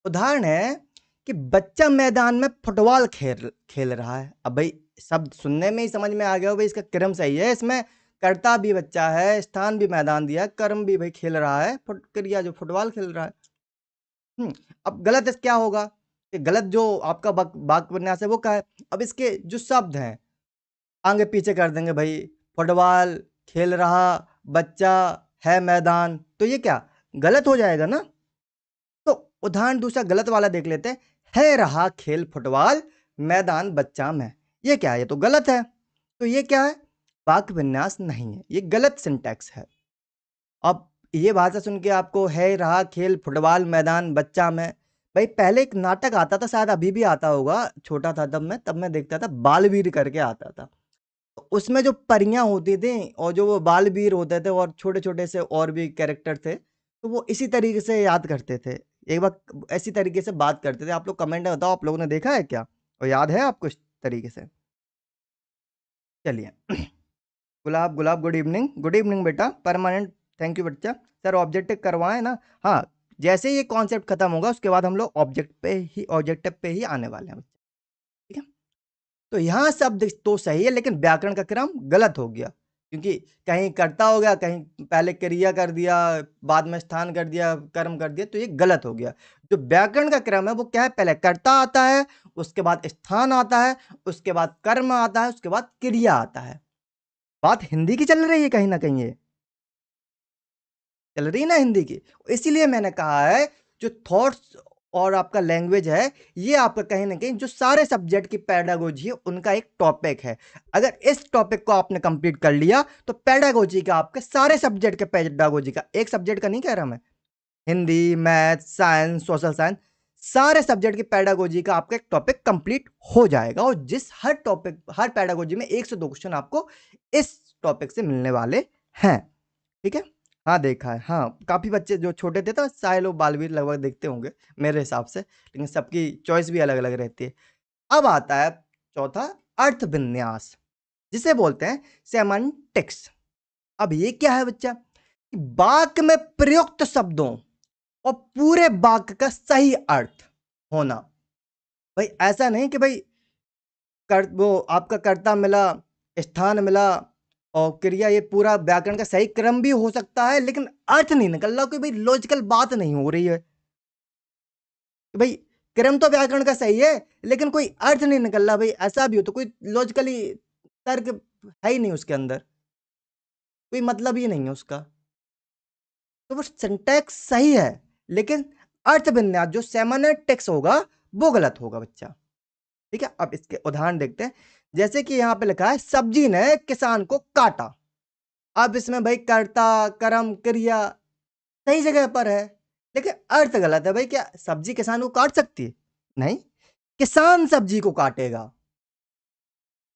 उदाहरण है कि बच्चा मैदान में फुटबॉल खेल खेल रहा है। अब भाई शब्द सुनने में ही समझ में आ गया भाई इसका क्रम सही है, इसमें कर्ता भी बच्चा है, स्थान भी मैदान दिया है, कर्म भी भाई खेल रहा है, क्रिया जो फुटबॉल खेल रहा है। अब गलत इस क्या होगा, कि गलत जो आपका वाक्य विन्यास है वो क्या है। अब इसके जो शब्द हैं आगे पीछे कर देंगे भाई, फुटबॉल खेल रहा, बच्चा है, मैदान, तो ये क्या गलत हो जाएगा ना। तो उदाहरण दूसरा गलत वाला देख लेते हैं, है रहा खेल फुटबॉल, मैदान बच्चा में। ये क्या है, ये तो गलत है। तो ये क्या है, वाक्य विन्यास नहीं है, ये गलत सिंटैक्स है। अब ये भाषा सुन के आपको है रहा खेल फुटबॉल मैदान बच्चा में, भाई पहले एक नाटक आता था, शायद अभी भी आता होगा, छोटा था तब मैं देखता था, बालवीर करके आता था। तो उसमें जो परियां होती थी और जो वो बालवीर होते थे और छोटे छोटे से और भी कैरेक्टर थे, तो वो इसी तरीके से याद करते थे, एक बार ऐसी तरीके से बात करते थे। आप लोग कमेंट में बताओ, आप लोगों ने देखा है क्या और याद है आपको इस तरीके से। चलिए गुलाब, गुलाब गुड इवनिंग, गुड इवनिंग बेटा, परमानेंट, थैंक यू बच्चा। सर ऑब्जेक्टिव करवाएं ना, हाँ। जैसे ही ये कॉन्सेप्ट खत्म होगा उसके बाद हम लोग ऑब्जेक्टिव पे ही आने वाले हैं बच्चा, ठीक है। तो यहाँ शब्द तो सही है लेकिन व्याकरण का क्रम गलत हो गया। क्योंकि कहीं कर्ता हो गया, कहीं पहले क्रिया कर दिया, बाद में स्थान कर दिया, कर्म कर दिया, तो ये गलत हो गया। जो व्याकरण का क्रम है वो क्या है, पहले कर्ता आता है, उसके बाद स्थान आता है, उसके बाद कर्म आता है, उसके बाद क्रिया आता है। बात हिंदी की चल रही है कहीं न कहीं ये। चल रही है ना हिंदी की। इसीलिए मैंने कहा है जो थॉट्स और आपका लैंग्वेज है, ये आपका कहीं न कहीं जो सारे सब्जेक्ट की पेडागोजी है, उनका एक टॉपिक है। अगर इस टॉपिक को आपने कंप्लीट कर लिया, तो पेडागोजी का आपके सारे सब्जेक्ट के पेडागोजी का, एक सब्जेक्ट का नहीं कह रहा मैं, Hindi, math, science, social science, सारे सब्जेक्ट की पेडागोजी का आपका एक टॉपिक कंप्लीट हो जाएगा और जिस हर टॉपिक, हर पेडागोजी में 1 से 2 क्वेश्चन आपको इस टॉपिक से मिलने वाले हैं। ठीक है? हाँ, देखा है। हाँ, काफ़ी बच्चे जो छोटे थे तो सारे लोग बालवीर लगभग देखते होंगे मेरे हिसाब से, लेकिन सबकी चॉइस भी अलग-अलग रहती है। अब आता है चौथा, अर्थविन्यास, जिसे बोलते हैं सेमांटिक्स। अब ये क्या है बच्चा? वाक्य में प्रयुक्त शब्दों और पूरे वाक्य का सही अर्थ होना। भाई ऐसा नहीं कि भाई वो आपका कर्ता मिला, स्थान मिला और क्रिया, ये पूरा व्याकरण का सही क्रम भी हो सकता है, लेकिन अर्थ नहीं निकल रहा, कोई भाई लॉजिकल बात नहीं हो रही है कि भाई क्रम तो व्याकरण का सही है, लेकिन कोई अर्थ नहीं निकल रहा। भाई ऐसा भी हो तो कोई लॉजिकली तर्क है ही नहीं उसके अंदर, कोई मतलब ही नहीं है उसका। तो वो सिंटैक्स सही है, लेकिन अर्थ विन्यास जो सेमांटिक्स होगा वो गलत होगा बच्चा। ठीक है, अब इसके उदाहरण देखते हैं। जैसे कि यहाँ पे लिखा है, सब्जी ने किसान को काटा। अब इसमें भाई कर्ता, कर्म, क्रिया सही जगह पर है, लेकिन अर्थ गलत है। भाई क्या सब्जी किसान को काट सकती है? नहीं, किसान सब्जी को काटेगा।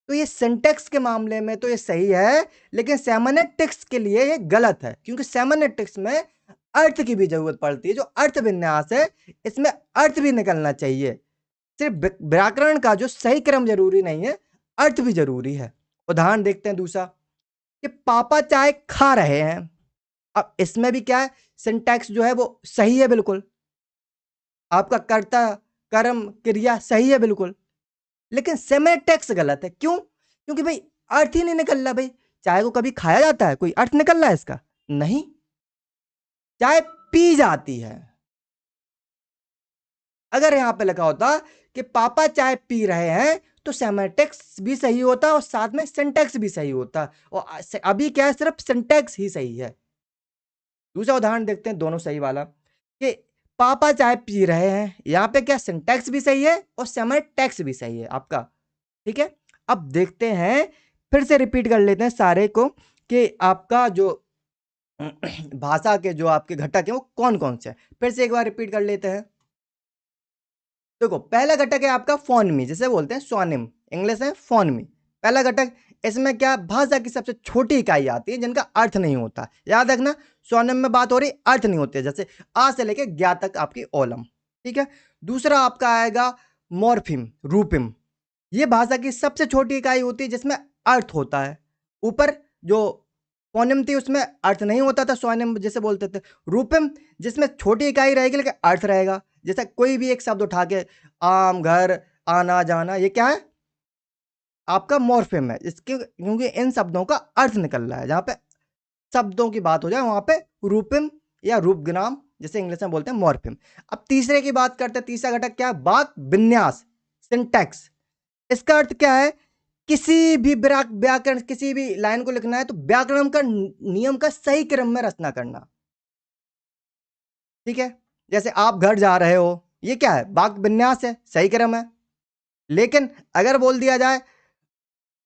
तो ये सिंटैक्स के मामले में तो ये सही है, लेकिन सेमांटिक्स के लिए ये गलत है, क्योंकि सेमांटिक्स में अर्थ की भी जरूरत पड़ती है। जो अर्थ विन्यास है, इसमें अर्थ भी निकलना चाहिए। सिर्फ व्याकरण का जो सही क्रम जरूरी नहीं है, अर्थ भी जरूरी है। उदाहरण देखते हैं दूसरा, कि पापा चाय खा रहे हैं। अब इसमें भी क्या है, सिंटैक्स जो है वो सही है बिल्कुल, आपका कर्ता, कर्म, क्रिया सही है बिल्कुल, लेकिन सेमेटेक्स गलत है। क्यों? क्योंकि भाई अर्थ ही नहीं निकल रहा। भाई चाय को कभी खाया जाता है? कोई अर्थ निकल रहा है इसका? नहीं। चाय पी जाती है। अगर यहां पे लिखा होता कि पापा चाय पी रहे हैं, तो सेमेटेक्स भी सही होता और साथ में सिंटैक्स भी सही होता, और अभी क्या है, सिर्फ सिंटैक्स ही सही है। दूसरा उदाहरण देखते हैं, दोनों सही वाला, कि पापा चाय पी रहे हैं। यहां पे क्या सिंटैक्स भी सही है और सेमेटेक्स भी सही है आपका। ठीक है, अब देखते हैं, फिर से रिपीट कर लेते हैं सारे को, कि आपका जो भाषा के जो आपके घटक हैं वो कौन कौन से हैं। फिर से एक बार रिपीट कर लेते हैं। देखो, पहला घटक है आपका फोनमी, जिसे बोलते हैं स्वनिम, इंग्लिश है फोनमी। पहला घटक, इसमें क्या भाषा की सबसे छोटी इकाई आती है जिनका अर्थ नहीं होता। याद रखना, स्वनिम में बात हो रही, अर्थ नहीं होते, जैसे आ से लेके ज्ञा तक आपकी ओलम। ठीक है, दूसरा आपका आएगा मॉर्फिम, रूपिम। ये भाषा की सबसे छोटी इकाई होती है जिसमें अर्थ होता है। ऊपर जो फोनिम थी उसमें अर्थ नहीं होता था, स्वनिम जैसे बोलते थे। रूपिम, जिसमें छोटी इकाई रहेगी लेकिन अर्थ रहेगा। जैसे कोई भी एक शब्द उठा के, आम, घर, आना जाना, ये क्या है, आपका मॉर्फिम है। इसके क्योंकि इन शब्दों का अर्थ निकल रहा है। जहां पे शब्दों की बात हो जाए वहां पे रूपिम या रूपग्राम, जैसे इंग्लिश में बोलते हैं, मॉर्फिम। अब तीसरे की बात करते हैं। तीसरा घटक क्या है, वाक विन्यास, सिंटैक्स। इसका अर्थ क्या है, किसी भी व्याकरण, किसी भी लाइन को लिखना है तो व्याकरण का नियम का सही क्रम में रचना करना। ठीक है, जैसे आप घर जा रहे हो, ये क्या है, वाक्य विन्यास है, सही क्रम है। लेकिन अगर बोल दिया जाए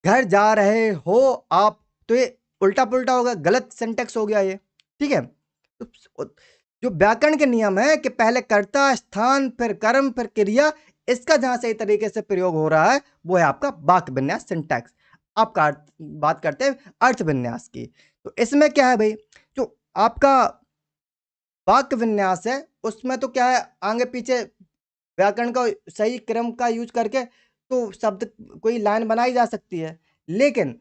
घर जा रहे हो आप, तो ये उल्टा पुल्टा होगा, गलत सिंटेक्स हो गया ये। ठीक है, तो जो व्याकरण के नियम है कि पहले कर्ता, स्थान, फिर कर्म, फिर क्रिया, इसका जहां सही तरीके से प्रयोग हो रहा है वो है आपका वाक्य विन्यास, सिंटैक्स। आपका बात करते हैं अर्थ विन्यास की। तो इसमें क्या है भाई, जो आपका वाक्य विन्यास है उसमें तो क्या है, आगे पीछे व्याकरण का सही क्रम का यूज करके तो शब्द, कोई लाइन बनाई जा सकती है, लेकिन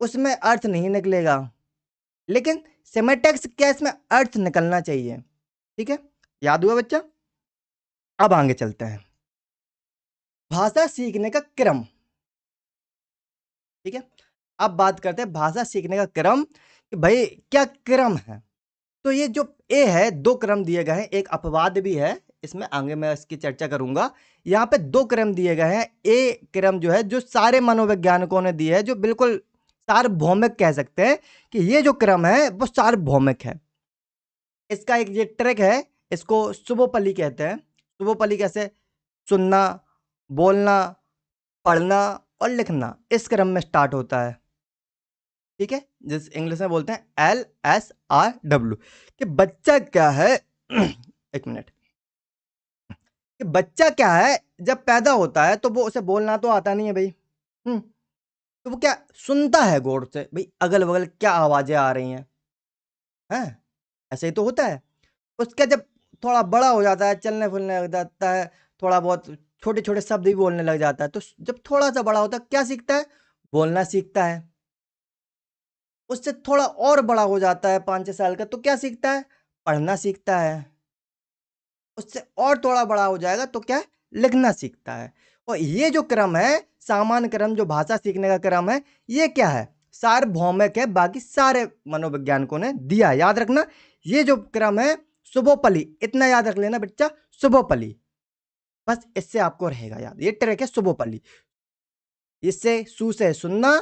उसमें अर्थ नहीं निकलेगा। लेकिन सेमेटेक्स क्या, इसमें अर्थ निकलना चाहिए। ठीक है, याद हुआ बच्चा? अब आगे चलते हैं, भाषा सीखने का क्रम। ठीक है, अब बात करते हैं भाषा सीखने का क्रम कि भाई क्या क्रम है। तो ये जो ए है, 2 क्रम दिए गए हैं, एक अपवाद भी है, इसमें आगे मैं इसकी चर्चा करूँगा। यहाँ पे 2 क्रम दिए गए हैं। ए क्रम जो है, जो सारे मनोवैज्ञानिकों ने दिए है, जो बिल्कुल सार्वभौमिक कह सकते हैं कि ये जो क्रम है, वो सार्वभौमिक है। इसका एक ये ट्रिक है, इसको शुभोपली कहते हैं। शुभोपली कैसे? सुनना, बोलना, पढ़ना और लिखना इस क्रम में स्टार्ट होता है। ठीक है? जिस इंग्लिश में बोलते हैं LSRW कि बच्चा क्या है 1 मिनट। कि बच्चा क्या है, जब पैदा होता है तो वो उसे बोलना तो आता नहीं है भई। तो वो क्या सुनता है गौर से, भई अगल-बगल क्या आवाज़ें आ रही हैं। हैं? ऐसे ही तो होता है। उसका जब थोड़ा बड़ा हो जाता है, चलने-फिरने लग जाता है, थोड़ा बहुत छोटे-छोटे शब्द भी बोलने लग जाता है, तो जब थोड़ा-सा बड़ा होता है, क्या सीखता है? बोलना सीखता है। उससे थोड़ा और बड़ा हो जाता है 5-6 साल का, तो क्या सीखता है? पढ़ना सीखता है। उससे और थोड़ा बड़ा हो जाएगा तो क्या है? लिखना सीखता है। और ये जो क्रम है, सामान्य क्रम जो भाषा सीखने का क्रम है, ये क्या है? सार्वभौमिक है, बाकी सारे मनोवैज्ञानिकों ने दिया है। याद रखना, ये जो क्रम है शुभोपली, इतना याद रख लेना बच्चा, शुभोपली। बस इससे आपको रहेगा याद। ये ट्रिक है शुभोपली। इससे सु से सुनना,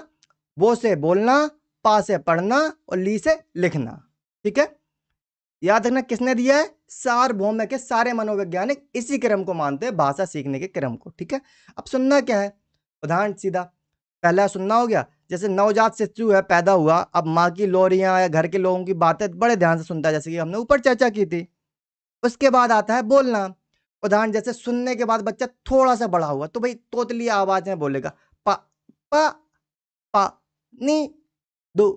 वो से बोलना, पा से पढ़ना और ली से लिखना। ठीक है? याद रखना किसने दिया है? सार्वभौमिक है, सारे मनोवैज्ञानिक इसी क्रम को मानते हैं, भाषा सीखने के क्रम को। ठीक है? अब सुनना क्या है? उदाहरण सीधा, पहला सुनना हो गया, जैसे नवजात शिशु है, पैदा हुआ, अब माँ की लोरियां या घर के लोगों की बातें बड़े ध्यान से सुनता है, जैसे कि हमने ऊपर चर्चा की थी। उसके बाद आता है बोलना। उदाहरण जैसे सुनने के बाद बच्चा थोड़ा सा बड़ा हुआ, तो भाई तोतली आवाज में बोलेगा, पा पा पा नी दो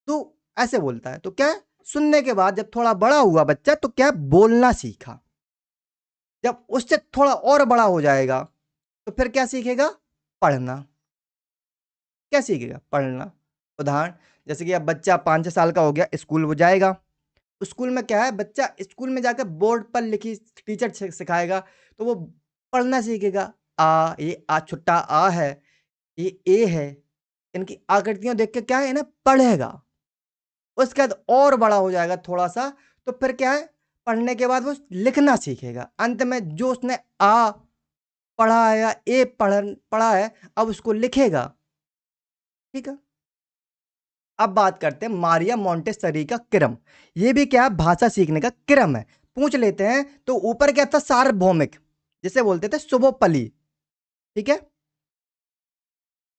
दू, ऐसे बोलता है। तो क्या है? सुनने के बाद जब थोड़ा बड़ा हुआ बच्चा, तो क्या है? बोलना सीखा। जब उससे थोड़ा और बड़ा हो जाएगा, तो फिर क्या सीखेगा? पढ़ना। क्या सीखेगा? पढ़ना। उदाहरण जैसे कि अब बच्चा 5 साल का हो गया, स्कूल वो जाएगा। स्कूल में क्या है? बच्चा स्कूल में जाकर बोर्ड पर लिखी टीचर सिखाएगा, तो वो पढ़ना सीखेगा। ये आ छोटा आ है, ये ए है। इनकी आकृतियां देख के क्या है? इन्हें पढ़ेगा। उसके बाद और बड़ा हो जाएगा थोड़ा सा, तो फिर क्या है? पढ़ने के बाद वो लिखना सीखेगा। अंत में जो उसने आ पढ़ा है या ए पढ़ा है, अब उसको लिखेगा। ठीक है? अब बात करते हैं मारिया मोंटेसरी का क्रम। ये भी क्या है? भाषा सीखने का क्रम है। पूछ लेते हैं, तो ऊपर क्या था? सार्वभौमिक, जिसे बोलते थे शुभोपली। ठीक है?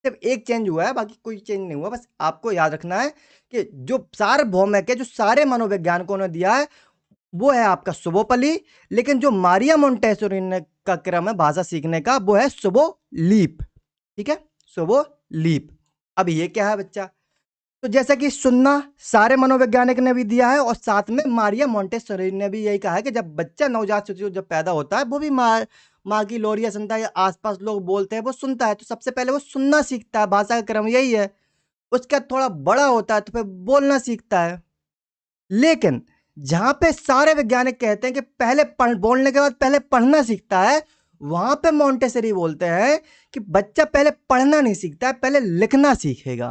सिर्फ एक चेंज हुआ है, बाकी कोई चेंज नहीं हुआ। बस आपको याद रखना है कि जो सार्वभौमिक है, जो सारे मनोवैज्ञानिकों ने दिया है, वो है आपका शुभोपली। लेकिन जो मारिया मोंटेसोरी ने का क्रम है भाषा सीखने का, वो है शुभोलीप। ठीक है? शुभोलीप। अब ये क्या है बच्चा? तो जैसा कि सुनना सारे मनोवैज्ञानिक ने भी दिया है, और साथ में मारिया मोंटेसोरी ने भी यही कहा है कि जब बच्चा नवजात शिशु जब पैदा होता है, वो भी माँ की लोरियां सुनता है, या आसपास लोग बोलते हैं वो सुनता है, तो सबसे पहले वो सुनना सीखता है। भाषा का क्रम यही है। उसका थोड़ा बड़ा होता है तो फिर बोलना सीखता है। लेकिन जहां पे सारे वैज्ञानिक कहते हैं कि पहले बोलने के बाद पहले पढ़ना सीखता है, वहां पे मोंटेसरी बोलते हैं कि बच्चा पहले पढ़ना नहीं सीखता है, पहले लिखना सीखेगा।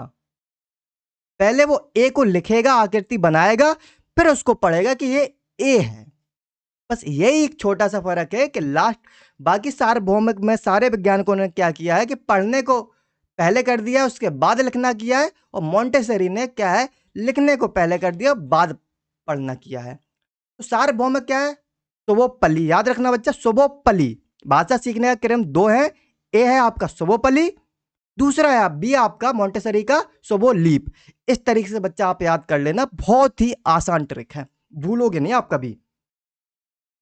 पहले वो ए को लिखेगा, आकृति बनाएगा, फिर उसको पढ़ेगा कि ये ए है। बस यही एक छोटा सा फर्क है कि लास्ट बाकी सार्वभौमिक में सारे वैज्ञानिकों ने क्या किया है कि पढ़ने को पहले कर दिया, उसके बाद लिखना किया है, और मोंटेसरी ने क्या है? लिखने को पहले कर दिया, बाद पढ़ना किया है। तो सार्वभौमिक क्या है? शुभोपली। याद रखना बच्चा, शुभोपली। भाषा सीखने का क्रम 2 है। ए है आपका शुभोपली, दूसरा है बी आपका मोंटेसरी का शुभोलीप। इस तरीके से बच्चा आप याद कर लेना, बहुत ही आसान ट्रिक है, भूलोगे नहीं आप कभी।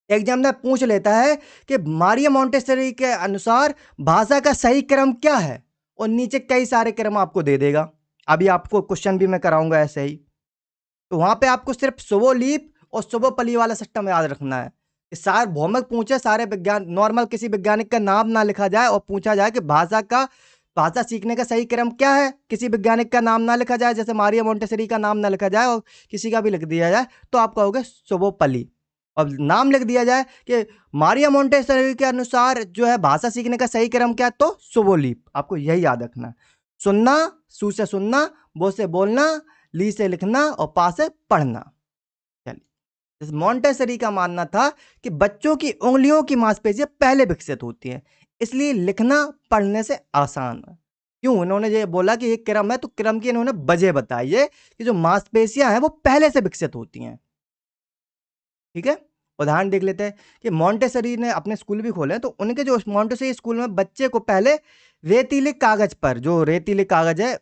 एग्जामिनर पूछ लेता है कि मारिया मोंटेसरी के अनुसार भाषा का सही क्रम क्या है, और नीचे कई सारे क्रम आपको दे देगा। अभी आपको क्वेश्चन भी मैं कराऊंगा ऐसे ही। तो वहां पे आपको सिर्फ शुभोलीप और शुभोपली वाला सिस्टम याद रखना है। सार्वभौमिक पूछे, सारे विज्ञान नॉर्मल किसी वैज्ञानिक का नाम ना लिखा जाए, और पूछा जाए कि भाषा सीखने का सही क्रम क्या है, किसी वैज्ञानिक का नाम ना लिखा जाए, जैसे मारिया मोंटेसरी का नाम ना लिखा जाए और किसी का भी लिख दिया जाए, तो आप कहोगे शुभोपली। और नाम लिख दिया जाए कि मारिया मोंटेसरी के अनुसार जो है भाषा सीखने का सही क्रम क्या है, तो शुभोलीप। आपको यही याद रखना है। सुनना, सू से सुनना, बो से बोलना, ली से लिखना और पा से पढ़ना। चलिए, जैसे मॉन्टेसरी का मानना था कि बच्चों की उंगलियों की मांसपेशियां पहले विकसित होती हैं, इसलिए लिखना पढ़ने से आसान है। क्यों? उन्होंने ये बोला कि ये क्रम है, तो क्रम की इन्होंने वजह बताई है कि जो मांसपेशियां हैं वो पहले से विकसित होती हैं। ठीक है? उदाहरण देख लेते हैं कि मॉन्टेसरी ने अपने स्कूल भी खोले हैं, तो उनके जो मॉन्टेसरी स्कूल में बच्चे को पहले रेतीले कागज पर, जो रेतीले कागज है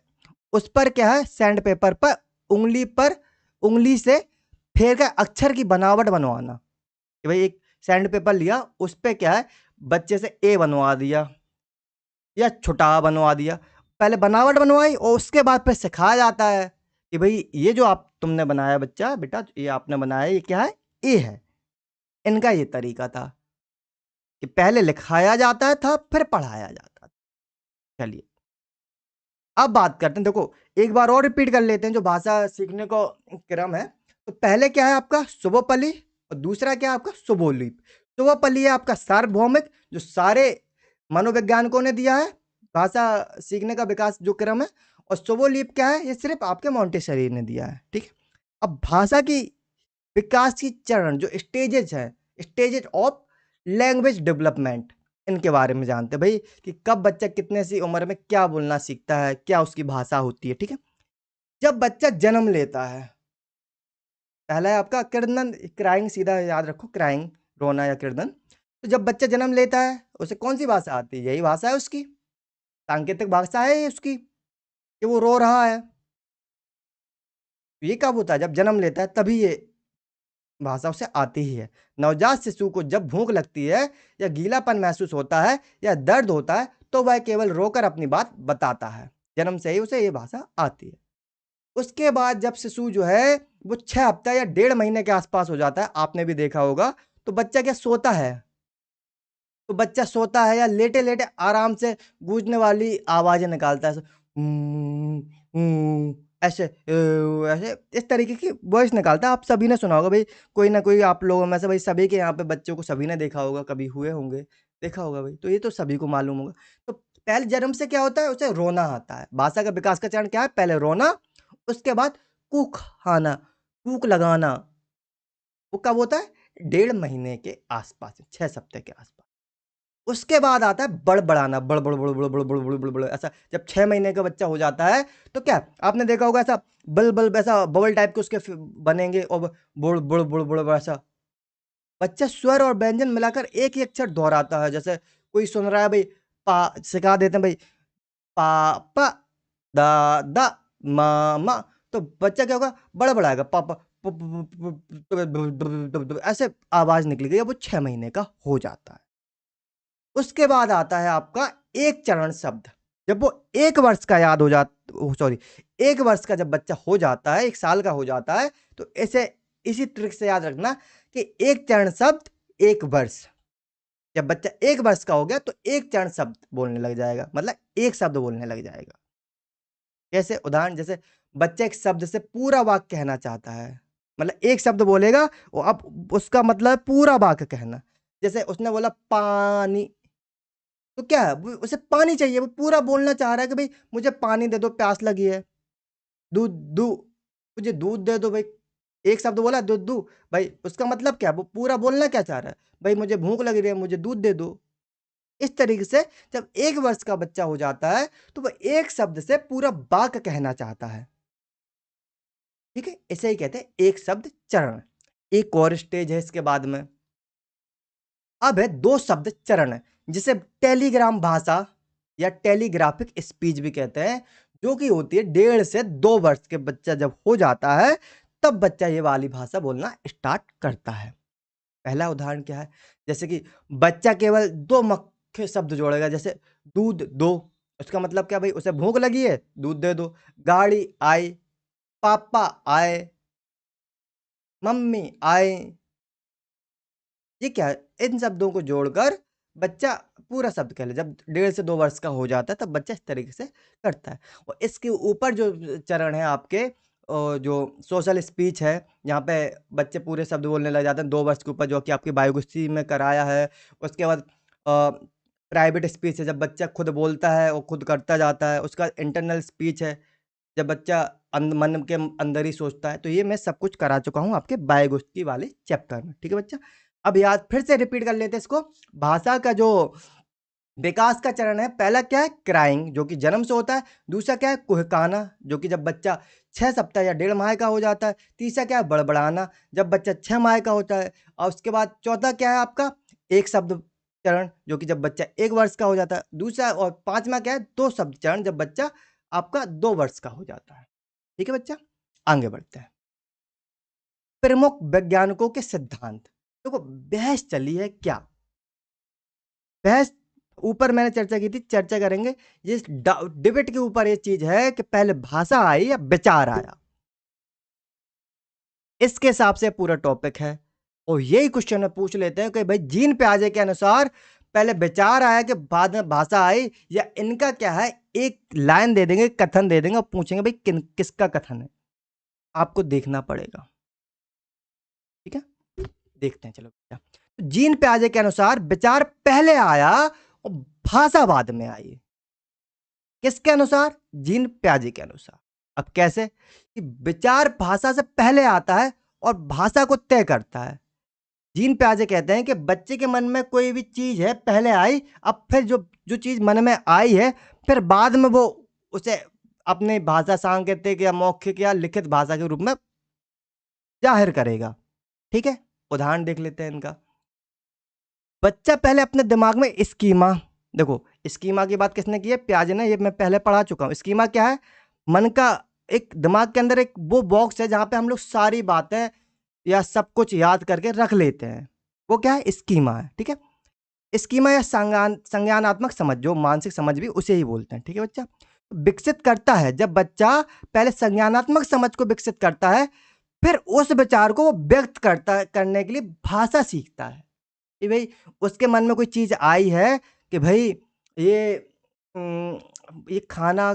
उस पर क्या है, सैंड पेपर पर उंगली से फेर कर अक्षर की बनावट बनवाना। कि भाई एक सैंड पेपर लिया, उस पे क्या है, बच्चे से ए बनवा दिया या छोटा बनवा दिया। पहले बनावट बनवाई और उसके बाद फिर सिखाया जाता है कि भाई ये जो आप तुमने बनाया बच्चा, बेटा ये आपने बनाया, ये क्या है, ए है। इनका ये तरीका था कि पहले लिखाया जाता था, फिर पढ़ाया जाता था। चलिए, अब बात करते हैं, देखो एक बार और रिपीट कर लेते हैं जो भाषा सीखने को क्रम है। तो पहले क्या है आपका शुभोपली और दूसरा क्या है आपका शुभोलीप। शुभोपली है आपका सार्वभौमिक, जो सारे मनोवैज्ञानिकों ने दिया है भाषा सीखने का विकास जो क्रम है। और शुभोलीप क्या है, ये सिर्फ आपके मॉन्टेसरी ने दिया है। ठीक है, अब भाषा की विकास की चरण जो स्टेजेज है, स्टेजेज ऑफ लैंग्वेज डेवलपमेंट, इनके बारे में जानते हैं भाई कि कब बच्चा कितने सी उम्र में क्या बोलना सीखता है, क्या उसकी भाषा होती है। ठीक है, जब बच्चा जन्म लेता है, पहला है आपका कृदन, क्राइंग, सीधा याद रखो, क्राइंग, रोना या कृदन। तो जब बच्चा जन्म लेता है उसे कौन सी भाषा आती है, यही भाषा है उसकी, सांकेतिक भाषा है ये उसकी, कि वो रो रहा है। ये कब होता है, जब जन्म लेता है तभी ये भाषा उसे आती ही है। नवजात शिशु को जब भूख लगती है या गीलापन महसूस होता है या दर्द होता है तो वह केवल रोकर अपनी बात बताता है। जन्म से ही उसे ये भाषा आती है। उसके बाद जब शिशु जो है वो 6 हफ्ता या 1.5 महीने के आसपास हो जाता है, आपने भी देखा होगा, तो बच्चा क्या सोता है, तो बच्चा सोता है या लेटे-लेटे आराम से गूंजने वाली आवाज़ें निकालता है, ऐसे ऐसे ऐसे इस तरीके की वॉइस निकालता है। आप सभी ने सुना होगा भाई, कोई ना कोई आप लोगों में से भाई सभी के यहाँ पे बच्चों को सभी ने देखा होगा, कभी हुए होंगे, देखा होगा भाई, तो ये तो सभी को मालूम होगा। तो पहले जन्म से क्या होता है, उसे रोना आता है। भाषा का विकास का चरण क्या है, पहले रोना, उसके बाद कूक खाना, कूक लगाना। वो कब होता है, 1.5 महीने के आसपास, 6 हफ्ते के आसपास। उसके बाद आता है बड़बड़ाना, बड़बड़ बड़बड़ बड़बड़ बड़बड़ बड़, ऐसा जब 6 महीने का बच्चा हो जाता है तो क्या आपने देखा होगा, ऐसा बल बल ऐसा बबल टाइप के उसके बनेंगे और बुड़ बुड़ बुड़ बुड़ ऐसा। बच्चा स्वर और व्यंजन मिलाकर एक ही अक्षर दोहराता है। जैसे कोई सुन रहा है भाई, पा सिखा देते हैं भाई, पापा, दादा, मामा, तो बच्चा क्या होगा, बड़बड़ाएगा, पापा, ऐसे आवाज निकलेगी जब वो 6 महीने का हो जाता है। उसके बाद आता है आपका एक चरण शब्द। जब वो 1 वर्ष का याद हो जा सॉरी 1 वर्ष का जब बच्चा हो जाता है, 1 साल का हो जाता है, तो ऐसे इसी ट्रिक से याद रखना कि एक चरण शब्द 1 वर्ष। जब बच्चा 1 वर्ष का हो गया तो एक चरण शब्द बोलने लग जाएगा, मतलब एक शब्द बोलने लग जाएगा। कैसे? उदाहरण जैसे बच्चा एक शब्द से पूरा वाक्य कहना चाहता है, मतलब एक शब्द बोलेगा और अब उसका मतलब है पूरा वाक्य कहना। जैसे उसने बोला पानी, तो क्या है, वो उसे पानी चाहिए, वो पूरा बोलना चाह रहा है कि भई मुझे पानी दे दो, प्यास लगी है। दूध दू मुझे दूध दे दो भई। एक शब्द बोला दूध दूँ, भई उसका मतलब क्या है? वो पूरा बोलना क्या चाह रहा है? भई मुझे भूख लग रही है, मुझे दूध दे दो। इस तरीके से जब 1 वर्ष का बच्चा हो जाता है, तो वो एक शब्द से पूरा वाक्य कहना चाहता है। ठीक है? इसे ही कहते हैं एक शब्द चरण। एक और स्टेज है इसके बाद में। अब है 2 शब्द चरण, जिसे टेलीग्राम भाषा या टेलीग्राफिक स्पीच भी कहते हैं, जो कि होती है 1.5 से 2 वर्ष के बच्चा जब हो जाता है, तब बच्चा ये वाली भाषा बोलना स्टार्ट करता है। पहला उदाहरण क्या है? जैसे कि बच्चा केवल 2 मुख्य शब्द जोड़ेगा, जैसे दूध दो, उसका मतलब क्या भई, उसे भूख लगी है, दूध दे दो। गाड़ी आई, पापा आए, मम्मी आए। ये क्या है? इन शब्दों को जोड़कर बच्चा पूरा शब्द कह ले। जब 1.5 से 2 वर्ष का हो जाता है तब बच्चा इस तरीके से करता है। और इसके ऊपर जो चरण है आपके, जो सोशल स्पीच है, यहाँ पे बच्चे पूरे शब्द बोलने लग जाते हैं 2 वर्ष के ऊपर, जो कि आपकी बायोगेस्ट्री में कराया है। उसके बाद प्राइवेट स्पीच है, जब बच्चा खुद बोलता है और खुद करता जाता है। उसका इंटरनल स्पीच है, जब बच्चा मन के अंदर ही सोचता है। तो ये मैं सब कुछ करा चुका हूँ आपके बायोगोस्की वाले चैप्टर में। ठीक है बच्चा, अब याद फिर से रिपीट कर लेते हैं इसको। भाषा का जो विकास का चरण है, पहला क्या है, क्राइंग, जो कि जन्म से होता है। दूसरा क्या है, कुहकाना, जो कि जब बच्चा 6 सप्ताह या 1.5 माह का हो जाता है। तीसरा क्या है, बड़बड़ाना, जब बच्चा 6 माह का होता है। और उसके बाद चौथा क्या है आपका, एक शब्द चरण, जो कि जब बच्चा 1 वर्ष का हो जाता है। दूसरा और पांचवा क्या है, 2 शब्द चरण, जब बच्चा आपका 2 वर्ष का हो जाता है। ठीक है बच्चा, आगे बढ़ते हैं। प्रमुख वैज्ञानिकों के सिद्धांत। देखो बहस चली है क्या, बहस ऊपर मैंने चर्चा की थी, चर्चा करेंगे। ये डिबेट के ऊपर ये चीज है कि पहले भाषा आई या विचार आया, इसके हिसाब से पूरा टॉपिक है। और यही क्वेश्चन में पूछ लेते हैं कि भाई जीन प्याजे के अनुसार पहले विचार आया कि बाद में भाषा आई, या इनका क्या है, एक लाइन दे देंगे, कथन दे देंगे और पूछेंगे भाई किसका कथन है, आपको देखना पड़ेगा। ठीक है, देखते हैं, चलो तो जीन प्याजे के अनुसार विचार पहले आया और भाषा बाद में आई। किसके अनुसार, जीन प्याजे के अनुसार। अब कैसे, कि विचार भाषा से पहले आता है और भाषा को तय करता है। जीन प्याजे कहते हैं कि बच्चे के मन में कोई भी चीज है, पहले आई, अब फिर जो जो चीज मन में आई है, फिर बाद में वो उसे अपने भाषा, सांकेतिक या मौखिक या लिखित भाषा के रूप में जाहिर करेगा। ठीक है, उदाहरण देख लेते हैं इनका। बच्चा पहले अपने दिमाग में स्कीमा, देखो स्कीमा की बात किसने की है, प्याजे ने, ये मैं पहले पढ़ा चुका हूं। स्कीमा क्या है, मन का एक, दिमाग के अंदर एक वो बॉक्स है जहां पे हम लोग सारी बातें या सब कुछ याद करके रख लेते हैं, वो क्या है, स्कीमा है। ठीक है, स्कीमा या संज्ञानात्मक समझ, जो मानसिक समझ भी उसे ही बोलते हैं। ठीक है बच्चा, विकसित करता है, जब बच्चा पहले संज्ञानात्मक समझ को विकसित करता है, फिर उस विचार को वो व्यक्त करने के लिए भाषा सीखता है। कि भाई उसके मन में कोई चीज आई है कि भाई ये ये खाना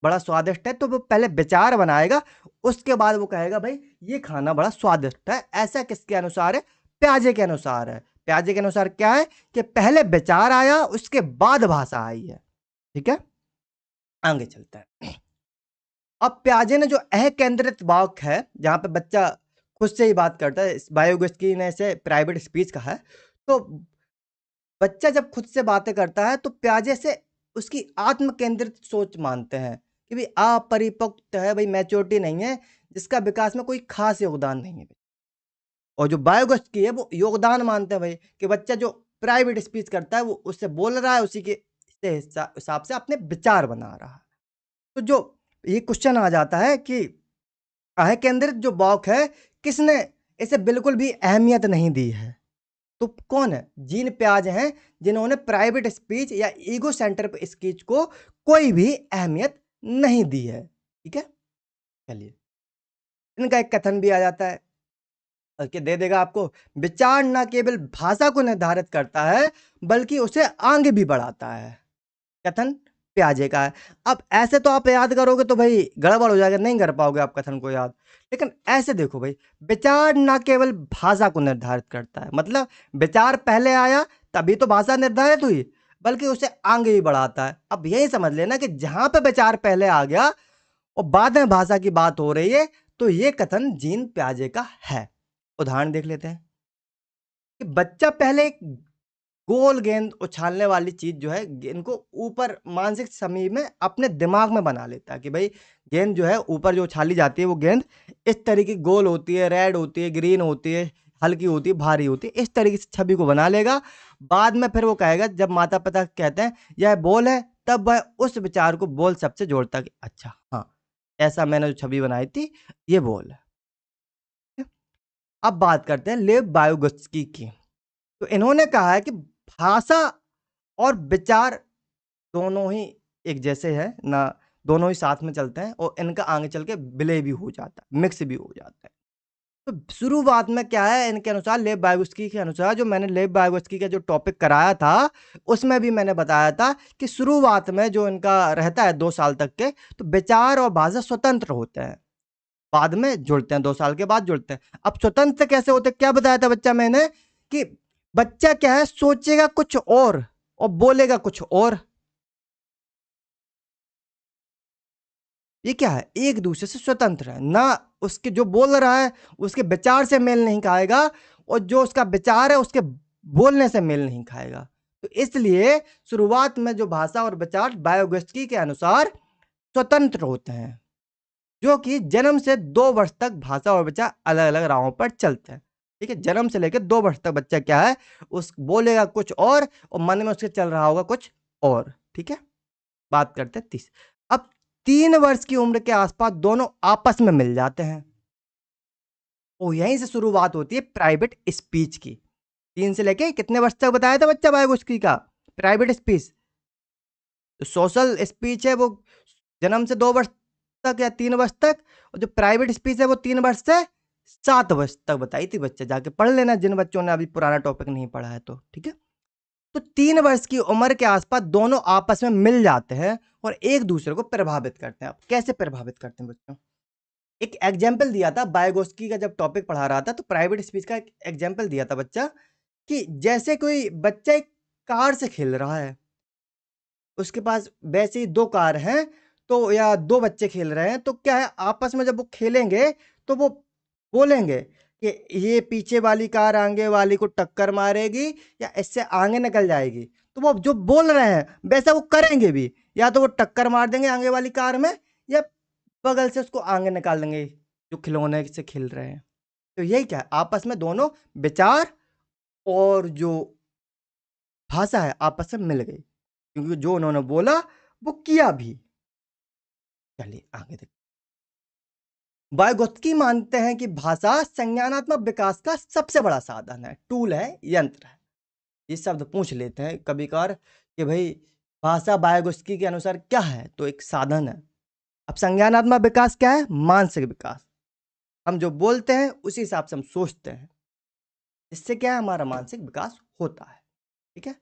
बड़ा स्वादिष्ट है, तो वो पहले विचार बनाएगा, उसके बाद वो कहेगा भाई ये खाना बड़ा स्वादिष्ट है। ऐसा किसके अनुसार है, प्याजे के अनुसार है। प्याजे के अनुसार क्या है कि पहले विचार आया, उसके बाद भाषा आई है। ठीक है, आगे चलता है। अब प्याजे ने जो केंद्रित वाक्य है, जहां पे बच्चा खुद से ही बात करता है, बायोगोस्की ने इसे प्राइवेट स्पीच कहा है। तो बच्चा जब खुद से बातें करता है तो प्याजे से उसकी आत्म केंद्रित सोच मानते हैं कि भाई अपरिपक्व है, भाई मैच्योरिटी नहीं है, जिसका विकास में कोई खास योगदान नहीं है। और जो बायोगोस्की है वो योगदान मानते हैं भाई, कि बच्चा जो प्राइवेट स्पीच करता है वो उससे बोल रहा है, उसी के हिसाब से अपने विचार बना रहा है। तो जो ये क्वेश्चन आ जाता है कि केंद्रित जो बॉक है, किसने इसे बिल्कुल भी अहमियत नहीं दी है, तो कौन है, जीन प्याजे हैं, जिन्होंने प्राइवेट स्पीच या ईगो सेंटर स्पीच को कोई भी अहमियत नहीं दी है। ठीक है, चलिए इनका एक कथन भी आ जाता है कि दे देगा आपको, विचार न केवल भाषा को निर्धारित करता है बल्कि उसे आगे भी बढ़ाता है। कथन प्याजे का है। अब ऐसे तो आप याद करोगे तो भाई गड़बड़ हो जाएगा, नहीं कर पाओगे आप कथन को याद। लेकिन ऐसे देखो भाई, विचार ना केवल भाषा को निर्धारित करता है, मतलब विचार पहले आया तभी तो भाषा निर्धारित हुई, बल्कि उसे आगे भी बढ़ाता है। अब यही समझ लेना कि जहां पे विचार पहले आ गया और बाद में भाषा की बात हो रही है, तो ये कथन जीन प्याजे का है। उदाहरण देख लेते हैं कि बच्चा पहले एक गोल गेंद उछालने वाली चीज जो है, गेंद को ऊपर मानसिक समीप में अपने दिमाग में बना लेता है कि भाई गेंद जो है ऊपर जो उछाली जाती है, वो गेंद इस तरीके की गोल होती है, रेड होती है, ग्रीन होती है, हल्की होती है, भारी होती है, इस तरीके से छवि को बना लेगा। बाद में फिर वो कहेगा, जब माता पिता कहते हैं यह बॉल है, तब वह उस विचार को बॉल शब्द से जोड़ता है कि अच्छा हाँ, ऐसा मैंने जो छवि बनाई थी, ये बॉल है। अब बात करते हैं लेव बायोगोत्स्की की। तो इन्होंने कहा है कि भाषा और विचार दोनों ही एक जैसे है ना, दोनों ही साथ में चलते हैं और इनका आगे चल के विलय भी हो जाता है, मिक्स भी हो जाता है। तो शुरुआत में क्या है, इनके अनुसार, लेव बायोगोत्स्की के अनुसार, जो मैंने लेव बायोगोत्स्की का जो टॉपिक कराया था उसमें भी मैंने बताया था कि शुरुआत में जो इनका रहता है 2 साल तक के, तो विचार और भाषा स्वतंत्र होते हैं, बाद में जुड़ते हैं, 2 साल के बाद जुड़ते हैं। अब स्वतंत्र कैसे होते, क्या बताया था बच्चा मैंने, कि बच्चा क्या है, सोचेगा कुछ और और बोलेगा कुछ और। ये क्या है? एक दूसरे से स्वतंत्र है ना। उसके जो बोल रहा है उसके विचार से मेल नहीं खाएगा, और जो उसका विचार है उसके बोलने से मेल नहीं खाएगा। तो इसलिए शुरुआत में जो भाषा और विचार वायोगस्की के अनुसार स्वतंत्र होते हैं, जो कि जन्म से 2 वर्ष तक भाषा और विचार अलग-अलग राहों पर चलते हैं। ठीक है? जन्म से लेकर 2 वर्ष तक बच्चा क्या है, उस बोलेगा कुछ और मन में उसके चल रहा होगा कुछ और। ठीक है? बात करते हैं अब 3 वर्ष की उम्र के आसपास दोनों आपस में मिल जाते हैं। और यहीं से शुरुआत होती है प्राइवेट स्पीच की। 3 से लेके कितने वर्ष तक बताया था बच्चा वायोगस्की का? Private speech. तो सोशल स्पीच है वो जन्म से 2 वर्ष तक या 3 वर्ष तक, और जो प्राइवेट स्पीच है वो 3 वर्ष से 7 वर्ष तक बताई थी बच्चा, जाके पढ़ लेना जिन बच्चों ने अभी पुराना टॉपिक नहीं पढ़ा है तो, ठीक है? तो 3 वर्ष की उम्र के आसपास दोनों आपस में मिल जाते हैं और एक दूसरे को प्रभावित करते हैं। अब कैसे प्रभावित करते हैं बच्चों? एक एग्जाम्पल दिया था वायगोस्की का, जब टॉपिक पढ़ा रहा था तो प्राइवेट स्पीच का एक एग्जाम्पल दिया था बच्चा, कि जैसे कोई बच्चा एक कार से खेल रहा है, उसके पास वैसे ही 2 कार हैं, तो या 2 बच्चे खेल रहे हैं, तो क्या है आपस में जब वो खेलेंगे तो वो बोलेंगे कि ये पीछे वाली कार आगे वाली को टक्कर मारेगी या इससे आगे निकल जाएगी। तो वो जो बोल रहे हैं वैसा वो करेंगे भी, या तो वो टक्कर मार देंगे आगे वाली कार में, या बगल से उसको आगे निकाल देंगे जो खिलौने से खेल रहे हैं। तो यही क्या है, आपस में दोनों विचार और जो भाषा है आपस में मिल गई, क्योंकि जो उन्होंने बोला वो किया भी। चलिए आगे देखते। वाइगोत्स्की मानते हैं कि भाषा संज्ञानात्मक विकास का सबसे बड़ा साधन है, टूल है, यंत्र है। ये शब्द पूछ लेते हैं कभी कभार कि भाई भाषा वाइगोत्स्की के अनुसार क्या है, तो एक साधन है। अब संज्ञानात्मक विकास क्या है? मानसिक विकास। हम जो बोलते हैं उसी हिसाब से हम सोचते हैं, इससे क्या है हमारा मानसिक विकास होता है। ठीक है?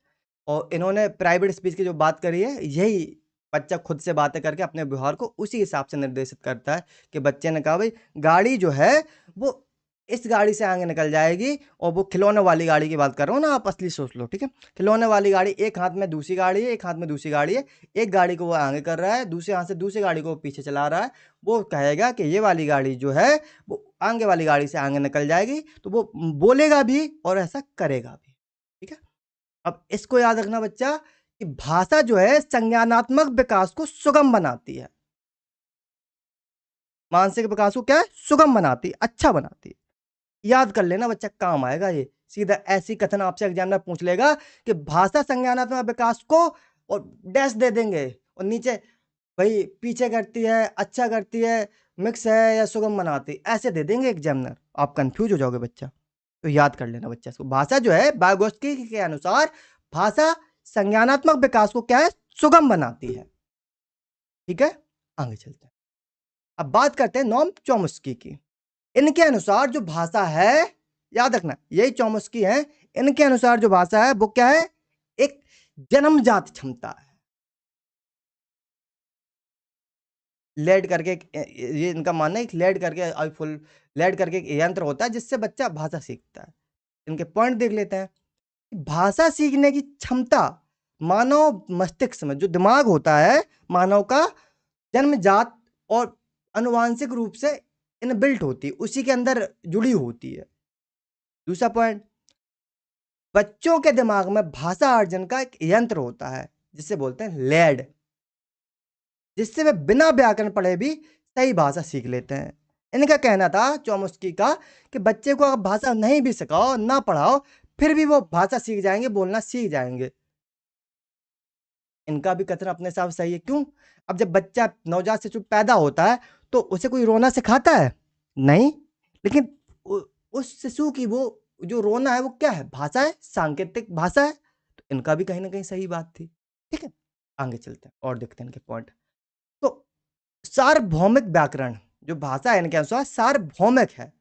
और इन्होंने प्राइवेट स्पीच की जो बात करी है, यही बच्चा खुद से बातें करके अपने व्यवहार को उसी हिसाब से निर्देशित करता है। कि बच्चे ने कहा भाई गाड़ी जो है वो इस गाड़ी से आगे निकल जाएगी, और वो खिलौने वाली गाड़ी की बात कर रहा हूँ ना, आप असली सोच लो। ठीक है? खिलौने वाली गाड़ी, एक हाथ में दूसरी गाड़ी है, एक हाथ में दूसरी गाड़ी है, एक गाड़ी को वो आगे कर रहा है, दूसरे हाथ से दूसरी गाड़ी को वो पीछे चला रहा है। वो कहेगा कि ये वाली गाड़ी जो है वो आगे वाली गाड़ी से आगे निकल जाएगी, तो वो बोलेगा भी और ऐसा करेगा भी। ठीक है? अब इसको याद रखना बच्चा, कि भाषा जो है संज्ञानात्मक विकास को सुगम बनाती है, मानसिक विकास को क्या है, सुगम बनाती है, अच्छा बनाती है। याद कर लेना बच्चा, काम आएगा ये। सीधा ऐसी कथन आपसे एग्जामिनर पूछ लेगा कि भाषा संज्ञानात्मक विकास को, और डैश दे देंगे, और नीचे भाई पीछे करती है, अच्छा करती है, मिक्स है या सुगम बनाती है, ऐसे दे देंगे एग्जामिनर। आप कंफ्यूज हो जाओगे बच्चा। तो याद कर लेना बच्चा इसको। भाषा जो है वाइगोत्स्की के अनुसार भाषा संज्ञानात्मक विकास को क्या है, सुगम बनाती है। ठीक है? आगे चलते हैं। अब बात करते हैं नोम चॉम्स्की की। इनके अनुसार जो भाषा है, याद रखना यही चॉम्स्की है, इनके अनुसार जो भाषा है वो क्या है, एक जन्मजात क्षमता है। लेड करके ये इनका मानना है, लेड करके फुल लेड करके एक यंत्र होता है जिससे बच्चा भाषा सीखता है। इनके पॉइंट देख लेते हैं। भाषा सीखने की क्षमता मानव मस्तिष्क में, जो दिमाग होता है मानव का, जन्मजात और अनुवांशिक रूप से इनबिल्ट होती है, उसी के अंदर जुड़ी होती है। दूसरा पॉइंट, बच्चों के दिमाग में भाषा अर्जन का एक यंत्र होता है जिसे बोलते हैं लेड, जिससे वे बिना व्याकरण पढ़े भी सही भाषा सीख लेते हैं। इनका कहना था चॉम्स्की का, कि बच्चे को अगर भाषा नहीं भी सिखाओ, ना पढ़ाओ, फिर भी वो भाषा सीख जाएंगे, बोलना सीख जाएंगे। इनका भी कथन अपने हिसाब से सही है। क्यों? अब जब बच्चा नवजात शिशु पैदा होता है तो उसे कोई रोना सिखाता है? नहीं। लेकिन उस शिशु की वो जो रोना है वो क्या है, भाषा है, सांकेतिक भाषा है। तो इनका भी कहीं ना कहीं सही बात थी। ठीक है? आगे चलते हैं और देखते हैं इनके पॉइंट। तो सार्वभौमिक व्याकरण, जो भाषा है इनके अनुसार सार्वभौमिक है,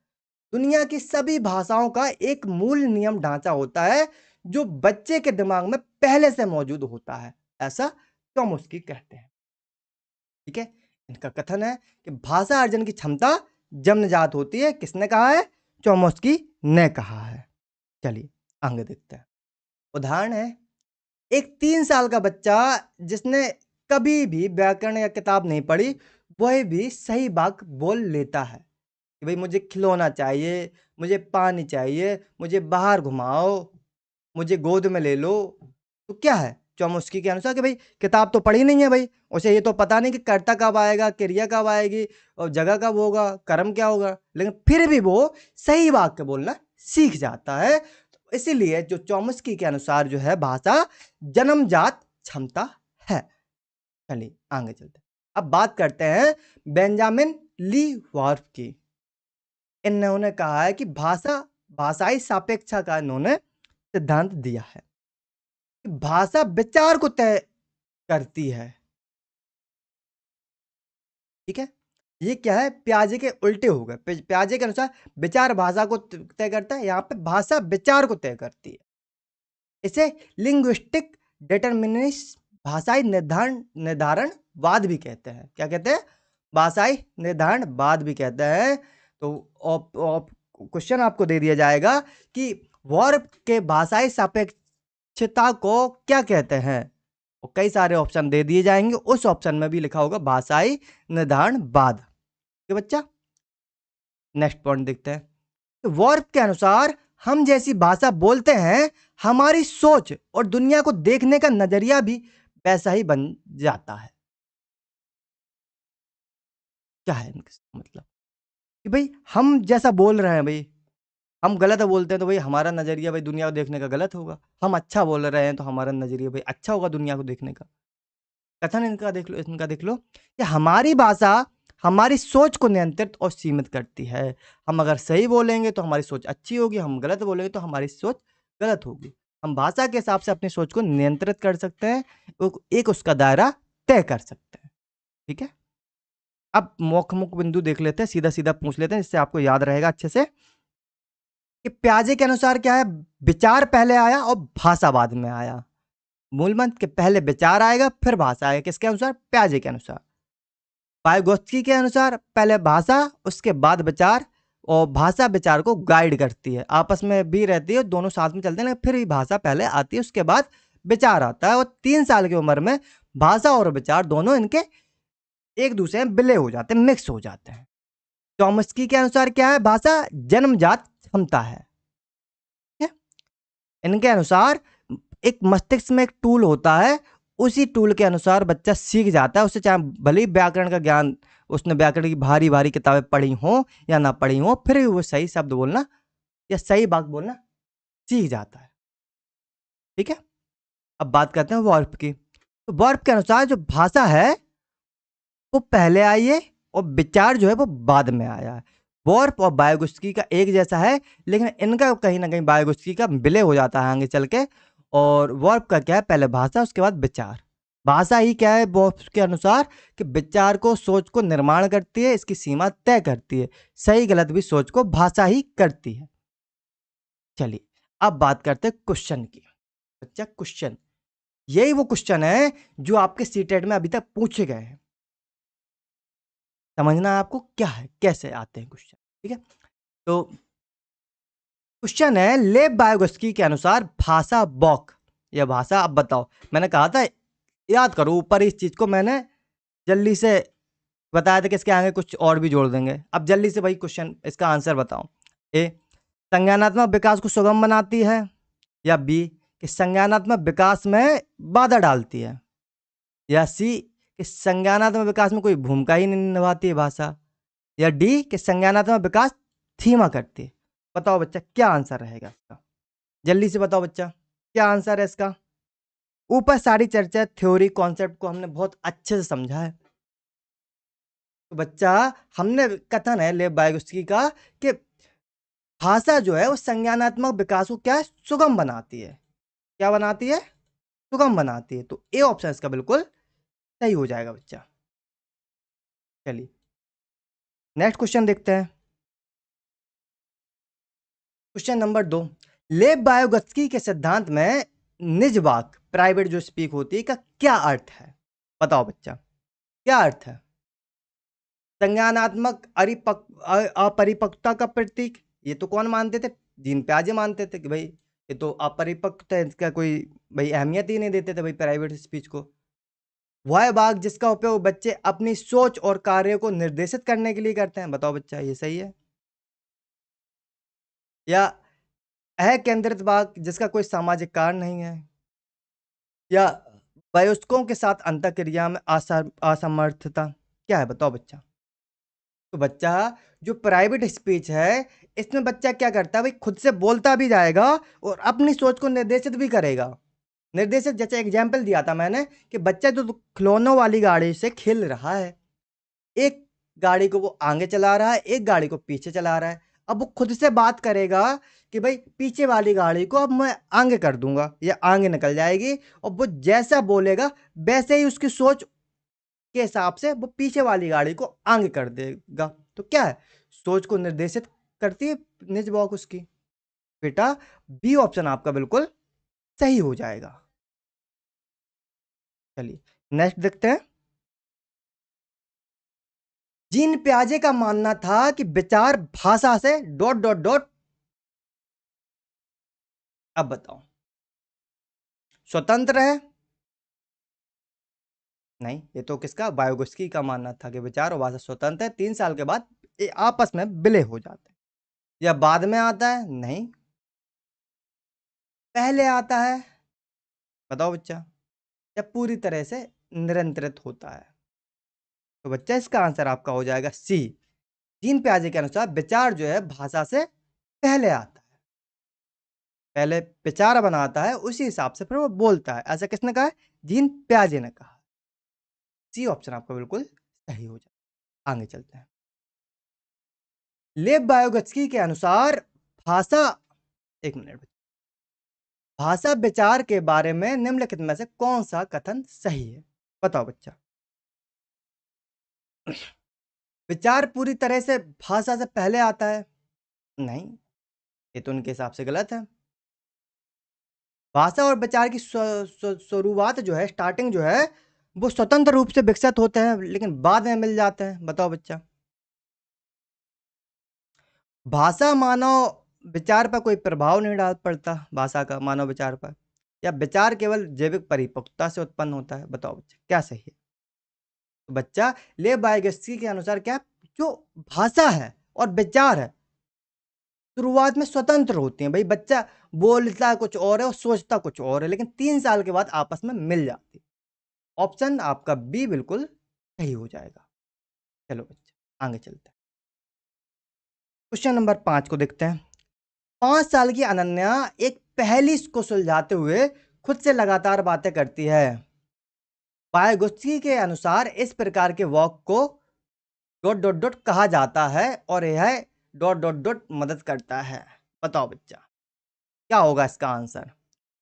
दुनिया की सभी भाषाओं का एक मूल नियम ढांचा होता है जो बच्चे के दिमाग में पहले से मौजूद होता है, ऐसा चॉम्स्की कहते हैं। ठीक है? इनका कथन है कि भाषा अर्जन की क्षमता जन्मजात होती है। किसने कहा है? चॉम्स्की ने कहा है। चलिए आगे देखते हैं। उदाहरण है एक 3 साल का बच्चा जिसने कभी भी व्याकरण या किताब नहीं पढ़ी, वह भी सही वाक्य बोल लेता है कि भाई मुझे खिलौना चाहिए, मुझे पानी चाहिए, मुझे बाहर घुमाओ, मुझे गोद में ले लो। तो क्या है चौमुस्की के अनुसार कि भाई किताब तो पढ़ी नहीं है भाई, उसे ये तो पता नहीं कि कर्ता कब आएगा, क्रिया कब आएगी और जगह कब होगा, कर्म क्या होगा, लेकिन फिर भी वो सही वाक्य बोलना सीख जाता है। तो इसीलिए जो चौमुस्की के अनुसार जो है भाषा जन्मजात क्षमता है। चलिए आगे चलते हैं। अब बात करते हैं बेंजामिन ली वार्फ की। इन्होंने कहा है कि भाषाई सापेक्षा का इन्होंने सिद्धांत दिया है कि भाषा विचार को तय करती है। ठीक है, ये क्या है, प्याजे के उल्टे हो गए। प्याजे के अनुसार विचार भाषा को तय करता है, यहाँ पे भाषा विचार को तय करती है। इसे लिंग्विस्टिक डिटर्मिनिस्ट भाषाई निर्धारणवाद भी कहते हैं। क्या कहते हैं? भाषाई निर्धारणवाद भी कहते हैं। तो क्वेश्चन आपको दे दिया जाएगा कि वर्ब के भाषाई सापेक्षता को क्या कहते हैं, और कई सारे ऑप्शन दे दिए जाएंगे, उस ऑप्शन में भी लिखा होगा भाषाई निर्धारणवाद। ठीक है बच्चा, नेक्स्ट पॉइंट देखते हैं। तो वर्ब के अनुसार हम जैसी भाषा बोलते हैं, हमारी सोच और दुनिया को देखने का नजरिया भी वैसा ही बन जाता है। क्या है इनका मतलब कि भाई हम जैसा बोल रहे हैं भाई, हम गलत बोलते हैं तो भाई हमारा नजरिया भाई दुनिया को देखने का गलत होगा। हम अच्छा बोल रहे हैं तो हमारा नजरिया भाई अच्छा होगा दुनिया को देखने का। कथन इनका देख लो कि हमारी भाषा हमारी सोच को नियंत्रित और सीमित करती है। हम अगर सही बोलेंगे तो हमारी सोच अच्छी होगी, हम गलत बोलेंगे तो हमारी सोच गलत होगी। हम भाषा के हिसाब से अपनी सोच को नियंत्रित कर सकते हैं, एक उसका दायरा तय कर सकते हैं। ठीक है, अब मुख्य बिंदु देख लेते हैं, सीधा सीधा पूछ लेते हैं जिससे आपको याद रहेगा अच्छे से कि प्याजे के अनुसार क्या है, विचार पहले आया और भाषा बाद में आया। मूल मंत्र के पहले विचार आएगा फिर भाषा आएगा। किसके अनुसार? प्याजे के अनुसार। वाइगोत्स्की के अनुसार पहले भाषा उसके बाद विचार, और भाषा विचार को गाइड करती है, आपस में भी रहती है, दोनों साथ में चलते हैं, लेकिन फिर भी भाषा पहले आती है उसके बाद विचार आता है। और 3 साल की उम्र में भाषा और विचार दोनों इनके एक दूसरे में विलय हो जाते हैं, मिक्स हो जाते हैं। चॉम्स्की के अनुसार क्या है, भाषा जन्मजात क्षमता है। इनके अनुसार एक मस्तिष्क में एक टूल होता है, उसी टूल के अनुसार बच्चा सीख जाता है। उसे चाहे भले ही व्याकरण का ज्ञान, उसने व्याकरण की भारी भारी किताबें पढ़ी हो या ना पढ़ी हो, फिर भी वो सही शब्द बोलना या सही वाक्य बोलना सीख जाता है। ठीक है, अब बात करते हैं वर्ब की। तो वर्ब के अनुसार जो भाषा है वो पहले आई है और विचार जो है वो बाद में आया है। वर्ब और वाइगोत्स्की का एक जैसा है, लेकिन इनका कहीं ना कहीं वाइगोत्स्की का विलय हो जाता है आगे चल के। और वर्ब का क्या है, पहले भाषा उसके बाद विचार। भाषा ही क्या है वर्ब के अनुसार कि विचार को, सोच को निर्माण करती है, इसकी सीमा तय करती है। सही गलत भी सोच को भाषा ही करती है। चलिए अब बात करते हैं क्वेश्चन की। बच्चा क्वेश्चन, यही वो क्वेश्चन है जो आपके सीटेट में अभी तक पूछे गए हैं। समझना है आपको क्या है, कैसे आते हैं क्वेश्चन। ठीक है, तो क्वेश्चन है लेब वाइगोत्स्की के अनुसार भाषा बौक, यह भाषा, अब बताओ, मैंने कहा था याद करो, ऊपर इस चीज को मैंने जल्दी से बताया था कि इसके आगे कुछ और भी जोड़ देंगे। अब जल्दी से भाई क्वेश्चन, इसका आंसर बताओ। ए, संज्ञानात्मक विकास को सुगम बनाती है, या बी कि संज्ञानात्मक विकास में बाधा डालती है, या सी कि संज्ञानात्मक विकास में कोई भूमिका ही नहीं निभाती है भाषा, या डी कि संज्ञानात्मक विकास धीमा करती है। बताओ बच्चा क्या आंसर रहेगा इसका, जल्दी से बताओ बच्चा क्या आंसर है इसका। ऊपर सारी चर्चा थ्योरी कॉन्सेप्ट को हमने बहुत अच्छे से समझा है। तो बच्चा हमने कथन है लेब वाइगोत्स्की का कि भाषा जो है वो संज्ञानात्मक विकास को क्या है, सुगम बनाती है। क्या बनाती है? सुगम बनाती है। तो ए ऑप्शन इसका बिल्कुल सही हो जाएगा बच्चा। चलिए नेक्स्ट क्वेश्चन देखते हैं। क्वेश्चन नंबर 2, लेब वाइगोत्स्की के सिद्धांत में निज वाक्य, प्राइवेट जो स्पीक होती है, का क्या अर्थ है? बताओ बच्चा क्या अर्थ है? संज्ञानात्मक अपरिपक्वता का प्रतीक, ये तो कौन मानते थे? जीन प्याजे मानते थे कि भाई ये तो अपरिपक्व है, इसका कोई भाई अहमियत ही नहीं देते थे भाई प्राइवेट स्पीच को। वह भाग जिसका उपयोग बच्चे अपनी सोच और कार्य को निर्देशित करने के लिए करते हैं। बताओ बच्चा, ये सही है? या अकेंद्रित भाग जिसका कोई सामाजिक कारण नहीं है। या वयस्कों के साथ अंतःक्रिया में असमर्थता। क्या है बताओ बच्चा? तो बच्चा, जो प्राइवेट स्पीच है, इसमें बच्चा क्या करता है भाई, खुद से बोलता भी जाएगा और अपनी सोच को निर्देशित भी करेगा। निर्देशित, जैसे एग्जाम्पल दिया था मैंने कि बच्चा जो खिलौनों वाली गाड़ी से खेल रहा है, एक गाड़ी को वो आगे चला रहा है, एक गाड़ी को पीछे चला रहा है। अब वो खुद से बात करेगा कि भाई पीछे वाली गाड़ी को अब मैं आगे कर दूंगा, या आगे निकल जाएगी, और वो जैसा बोलेगा वैसे ही उसकी सोच के हिसाब से वो पीछे वाली गाड़ी को आगे कर देगा। तो क्या है, सोच को निर्देशित करती है निज वॉक उसकी। बेटा, बी ऑप्शन आपका बिल्कुल सही हो जाएगा। चलिए नेक्स्ट देखते हैं। जीन प्याजे का मानना था कि विचार भाषा से डॉट डॉट डॉट। अब बताओ, स्वतंत्र है? नहीं, ये तो किसका, वायोगस्की का मानना था कि विचार और भाषा स्वतंत्र है, 3 साल के बाद ये आपस में विलय हो जाते हैं। या बाद में आता है? नहीं, पहले आता है। बताओ बच्चा, या पूरी तरह से निरंतरित होता है। तो बच्चा, इसका आंसर आपका हो जाएगा सी। जीन प्याजे के अनुसार विचार जो है भाषा से पहले आता है, पहले विचार बनाता है, उसी हिसाब से फिर वो बोलता है। ऐसा किसने कहा है? जीन प्याजे ने कहा। सी ऑप्शन आपका बिल्कुल सही हो जाए। आगे चलते हैं। लेब बायोगत्स्की के अनुसार भाषा, एक मिनट, भाषा विचार के बारे में निम्नलिखित में से कौन सा कथन सही है? बताओ बच्चा। विचार पूरी तरह से भाषा से पहले आता है? नहीं, ये तो उनके हिसाब से गलत है। भाषा और विचार की शुरुआत जो है, स्टार्टिंग जो है, वो स्वतंत्र रूप से विकसित होते हैं लेकिन बाद में मिल जाते हैं। बताओ बच्चा। भाषा मानव विचार पर कोई प्रभाव नहीं डाल पड़ता, भाषा का मानव विचार पर। या विचार केवल जैविक परिपक्वता से उत्पन्न होता है। बताओ बच्चा, क्या सही है? तो बच्चा, ले बायोगस्की के अनुसार क्या, जो भाषा है और विचार है शुरुआत में स्वतंत्र होती हैं। भाई बच्चा बोलता कुछ और है और सोचता कुछ और है, लेकिन 3 साल के बाद आपस में मिल जाती है। ऑप्शन आपका बी बिल्कुल सही हो जाएगा। चलो बच्चा, आगे चलते हैं। क्वेश्चन नंबर 5 को देखते हैं। 5 साल की अनन्या एक पहेली को सुलझाते हुए खुद से लगातार बातें करती है। वायगोत्स्की के अनुसार इस प्रकार के walk co dot dot dot कहा जाता है और यह डॉट डॉट डॉट मदद करता है। बताओ बच्चा, क्या होगा इसका आंसर?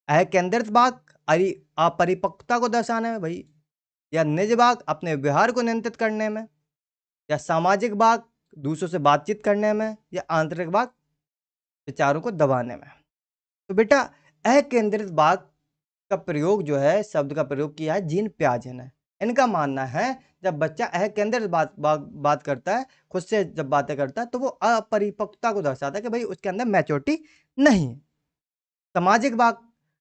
केंद्रित भाग अपरिपक्वता को दर्शाने में भाई, या निज भाग अपने व्यवहार को नियंत्रित करने में, या सामाजिक भाग दूसरों से बातचीत करने में, या आंतरिक भाग विचारों को दबाने में। तो बेटा, अकेंद्रित भाग का प्रयोग जो है, शब्द का प्रयोग किया है जीन प्याजे ने। इनका मानना है जब बच्चा अकेंद्रित बात करता है, खुद से जब बातें करता है, तो वो अपरिपक्वता को दर्शाता है कि भाई उसके अंदर मैच्योरिटी नहीं है। सामाजिक भाग,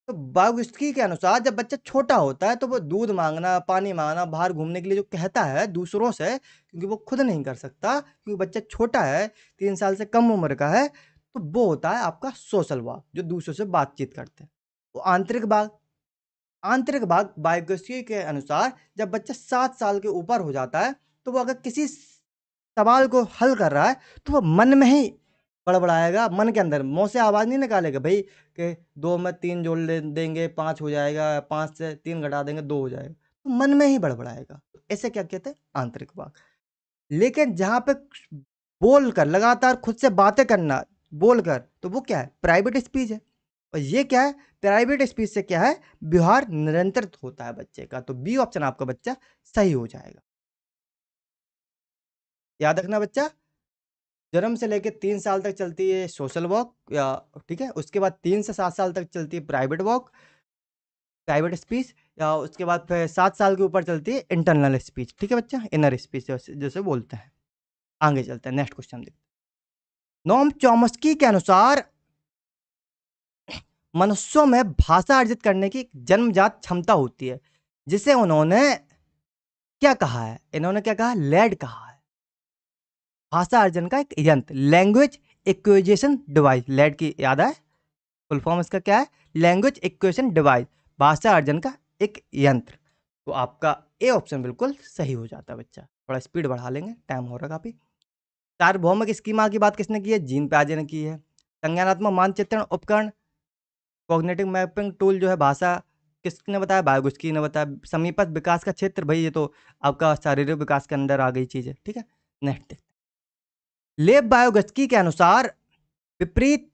तो बागुस्की के अनुसार जब बच्चा छोटा होता है तो वो दूध मांगना, पानी मांगना, बाहर घूमने के लिए जो कहता है दूसरों से, क्योंकि वो खुद नहीं कर सकता, क्योंकि बच्चा छोटा है, 3 साल से कम उम्र का है, तो वो होता है आपका सोशल भाग, जो दूसरों से बातचीत करते हैं। वो आंतरिक भाग, आंतरिक भाग बायोगस्की के अनुसार जब बच्चा 7 साल के ऊपर हो जाता है, तो वो अगर किसी सवाल को हल कर रहा है तो वो मन में ही बड़बड़ाएगा, मन के अंदर, मुंह से आवाज नहीं निकालेगा भाई कि 2 में 3 जोड़ देंगे 5 हो जाएगा, 5 से 3 घटा देंगे 2 हो जाएगा, तो मन में ही बड़बड़ाएगा। ऐसे क्या कहते हैं? आंतरिक भाग। लेकिन जहां पे बोलकर लगातार खुद से बातें करना, बोलकर, तो वो क्या है? प्राइवेट स्पीच है। और ये क्या है? प्राइवेट स्पीच से क्या है? व्यवहार निरंतरित होता है बच्चे का। तो बी ऑप्शन आपका बच्चा सही हो जाएगा। याद रखना बच्चा, जन्म से लेकर 3 साल तक चलती है सोशल वर्क, या ठीक है, उसके बाद 3 से 7 साल तक चलती है प्राइवेट वर्क, प्राइवेट स्पीच, या उसके बाद फिर 7 साल के ऊपर चलती है इंटरनल स्पीच। ठीक है बच्चा, इनर स्पीच जैसे जैसे बोलते हैं। आगे चलते हैं, नेक्स्ट क्वेश्चन देखते हैं। नोम चॉम्स्की के अनुसार मनुष्यों में भाषा अर्जित करने की एक जन्मजात क्षमता होती है, जिसे उन्होंने क्या कहा है? इन्होंने क्या कहा? लैड कहा है। भाषा अर्जन का एक यंत्र, लैंग्वेज एक्विजिशन डिवाइस। लैड की याद आए? फुल फॉर्म इसका क्या है? लैंग्वेज एक्विजिशन डिवाइस, भाषा अर्जन का एक यंत्र। तो आपका ए ऑप्शन बिल्कुल सही हो जाता है बच्चा। थोड़ा स्पीड बढ़ा लेंगे, टाइम हो रहा काफ़ी। सार्वभौमिक स्कीमा की बात किसने की है? जीन पियाजे ने की है। संज्ञानात्मक मानचित्रण उपकरण, कॉग्निटिव मैपिंग टूल जो है भाषा, किसने बताया? वाइगोत्स्की ने बताया। समीपस्थ विकास का क्षेत्र, भाई ये तो आपका शारीरिक विकास के अंदर आ गई चीज़ है, ठीक है। नेक्स्ट देखते हैं। लेब वाइगोत्स्की के अनुसार विपरीत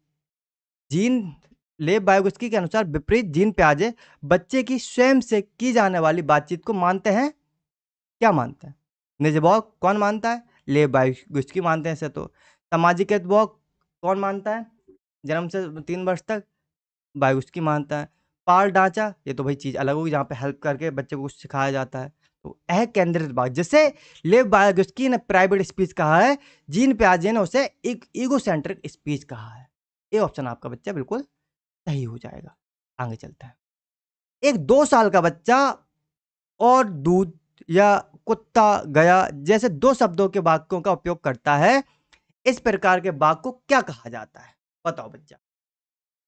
जीन लेब वाइगोत्स्की के अनुसार विपरीत जीन पियाजे बच्चे की स्वयं से की जाने वाली बातचीत को मानते हैं। क्या मानते हैं? निजबॉग कौन मानता है? लेब वाइगोत्स्की मानते हैं इसे तो। सामाजिक एतबॉग कौन मानता है? जन्म से 3 वर्ष तक वाइगोत्स्की मानता है। पाल ढांचा, ये तो भाई चीज़ अलग होगी जहाँ पे हेल्प करके बच्चे को कुछ सिखाया जाता है। तो केंद्रित बात, जिसे लेव वाइगोत्स्की ने प्राइवेट स्पीच कहा है, जीन पियाजे ने उसे एक ईगो सेंट्रिक स्पीच कहा है। ये ऑप्शन आपका बच्चा बिल्कुल सही हो जाएगा। आगे चलते हैं। एक 2 साल का बच्चा और दूध या कुत्ता गया जैसे 2 शब्दों के वाक्यों का उपयोग करता है। इस प्रकार के वाक्य को क्या कहा जाता है? बताओ बच्चा।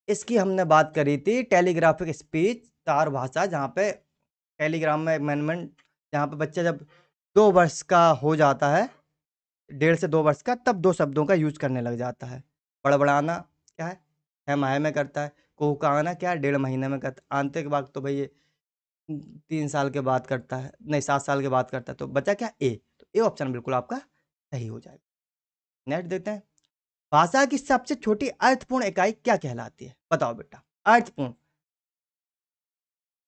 इसकी हमने बात करी थी टेलीग्राफिक स्पीच, तार भाषा, जहाँ पे टेलीग्राम में अमेंडमेंट, जहाँ पे बच्चा जब 2 वर्ष का हो जाता है, 1.5 से 2 वर्ष का, तब 2 शब्दों का यूज़ करने लग जाता है। बड़बड़ाना क्या है? 6 माह में करता है। कुहुकाना क्या है? 1.5 महीने में करता है। आंतरिक वाक्य तो भई ये 3 साल के बाद करता है, नहीं 7 साल के बाद करता है। तो बचा क्या? ए। तो ए ऑप्शन बिल्कुल आपका सही हो जाएगा। नेक्स्ट देखते हैं। भाषा की सबसे छोटी अर्थपूर्ण इकाई क्या कहलाती है? बताओ बेटा। अर्थपूर्ण,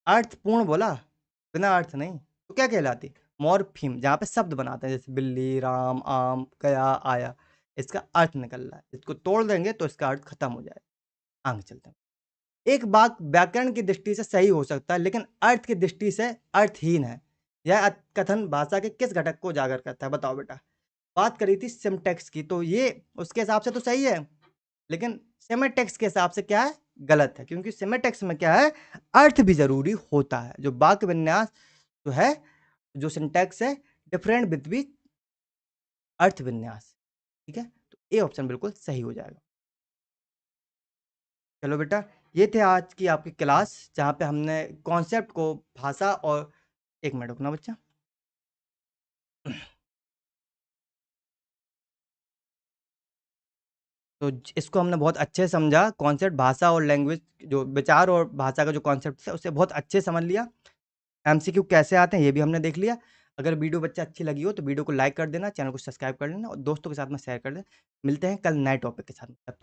अर्थपूर्ण बोला, बिना अर्थ नहीं। तो क्या कहलाती है? मॉर्फीम, जहाँ पे शब्द बनाते हैं, जैसे बिल्ली, राम, आम, गया, आया। इसका अर्थ निकल रहा है। इसको तोड़ देंगे तो इसका अर्थ खत्म हो जाएगा। आगे चलते हैं। एक वाक्य व्याकरण की दृष्टि से सही हो सकता है, लेकिन अर्थ की दृष्टि से अर्थहीन है। यह कथन भाषा के किस घटक को उजागर करता है? बताओ बेटा। बात करी थी सिम्टेक्स की, तो ये उसके हिसाब से तो सही है, लेकिन सेमेटेक्स के हिसाब से क्या है? गलत है, क्योंकि सेमेटेक्स में क्या है? अर्थ भी ज़रूरी होता है। जो वाक्य विन्यास जो है, जो सिंटैक्स है, डिफरेंट बिटवीन अर्थ विन्यास, ठीक है। तो ए ऑप्शन बिल्कुल सही हो जाएगा। चलो बेटा, ये थे आज की आपकी क्लास, जहाँ पे हमने कॉन्सेप्ट को भाषा और, एक मिनट रुकना बच्चा। तो इसको हमने बहुत अच्छे से समझा, कॉन्सेप्ट भाषा और लैंग्वेज, जो विचार और भाषा का जो कॉन्सेप्ट है, उसे बहुत अच्छे से समझ लिया। एमसीक्यू कैसे आते हैं ये भी हमने देख लिया। अगर वीडियो बच्चा अच्छी लगी हो तो वीडियो को लाइक कर देना, चैनल को सब्सक्राइब कर लेना और दोस्तों के साथ में शेयर कर दें। मिलते हैं कल नए टॉपिक के साथ।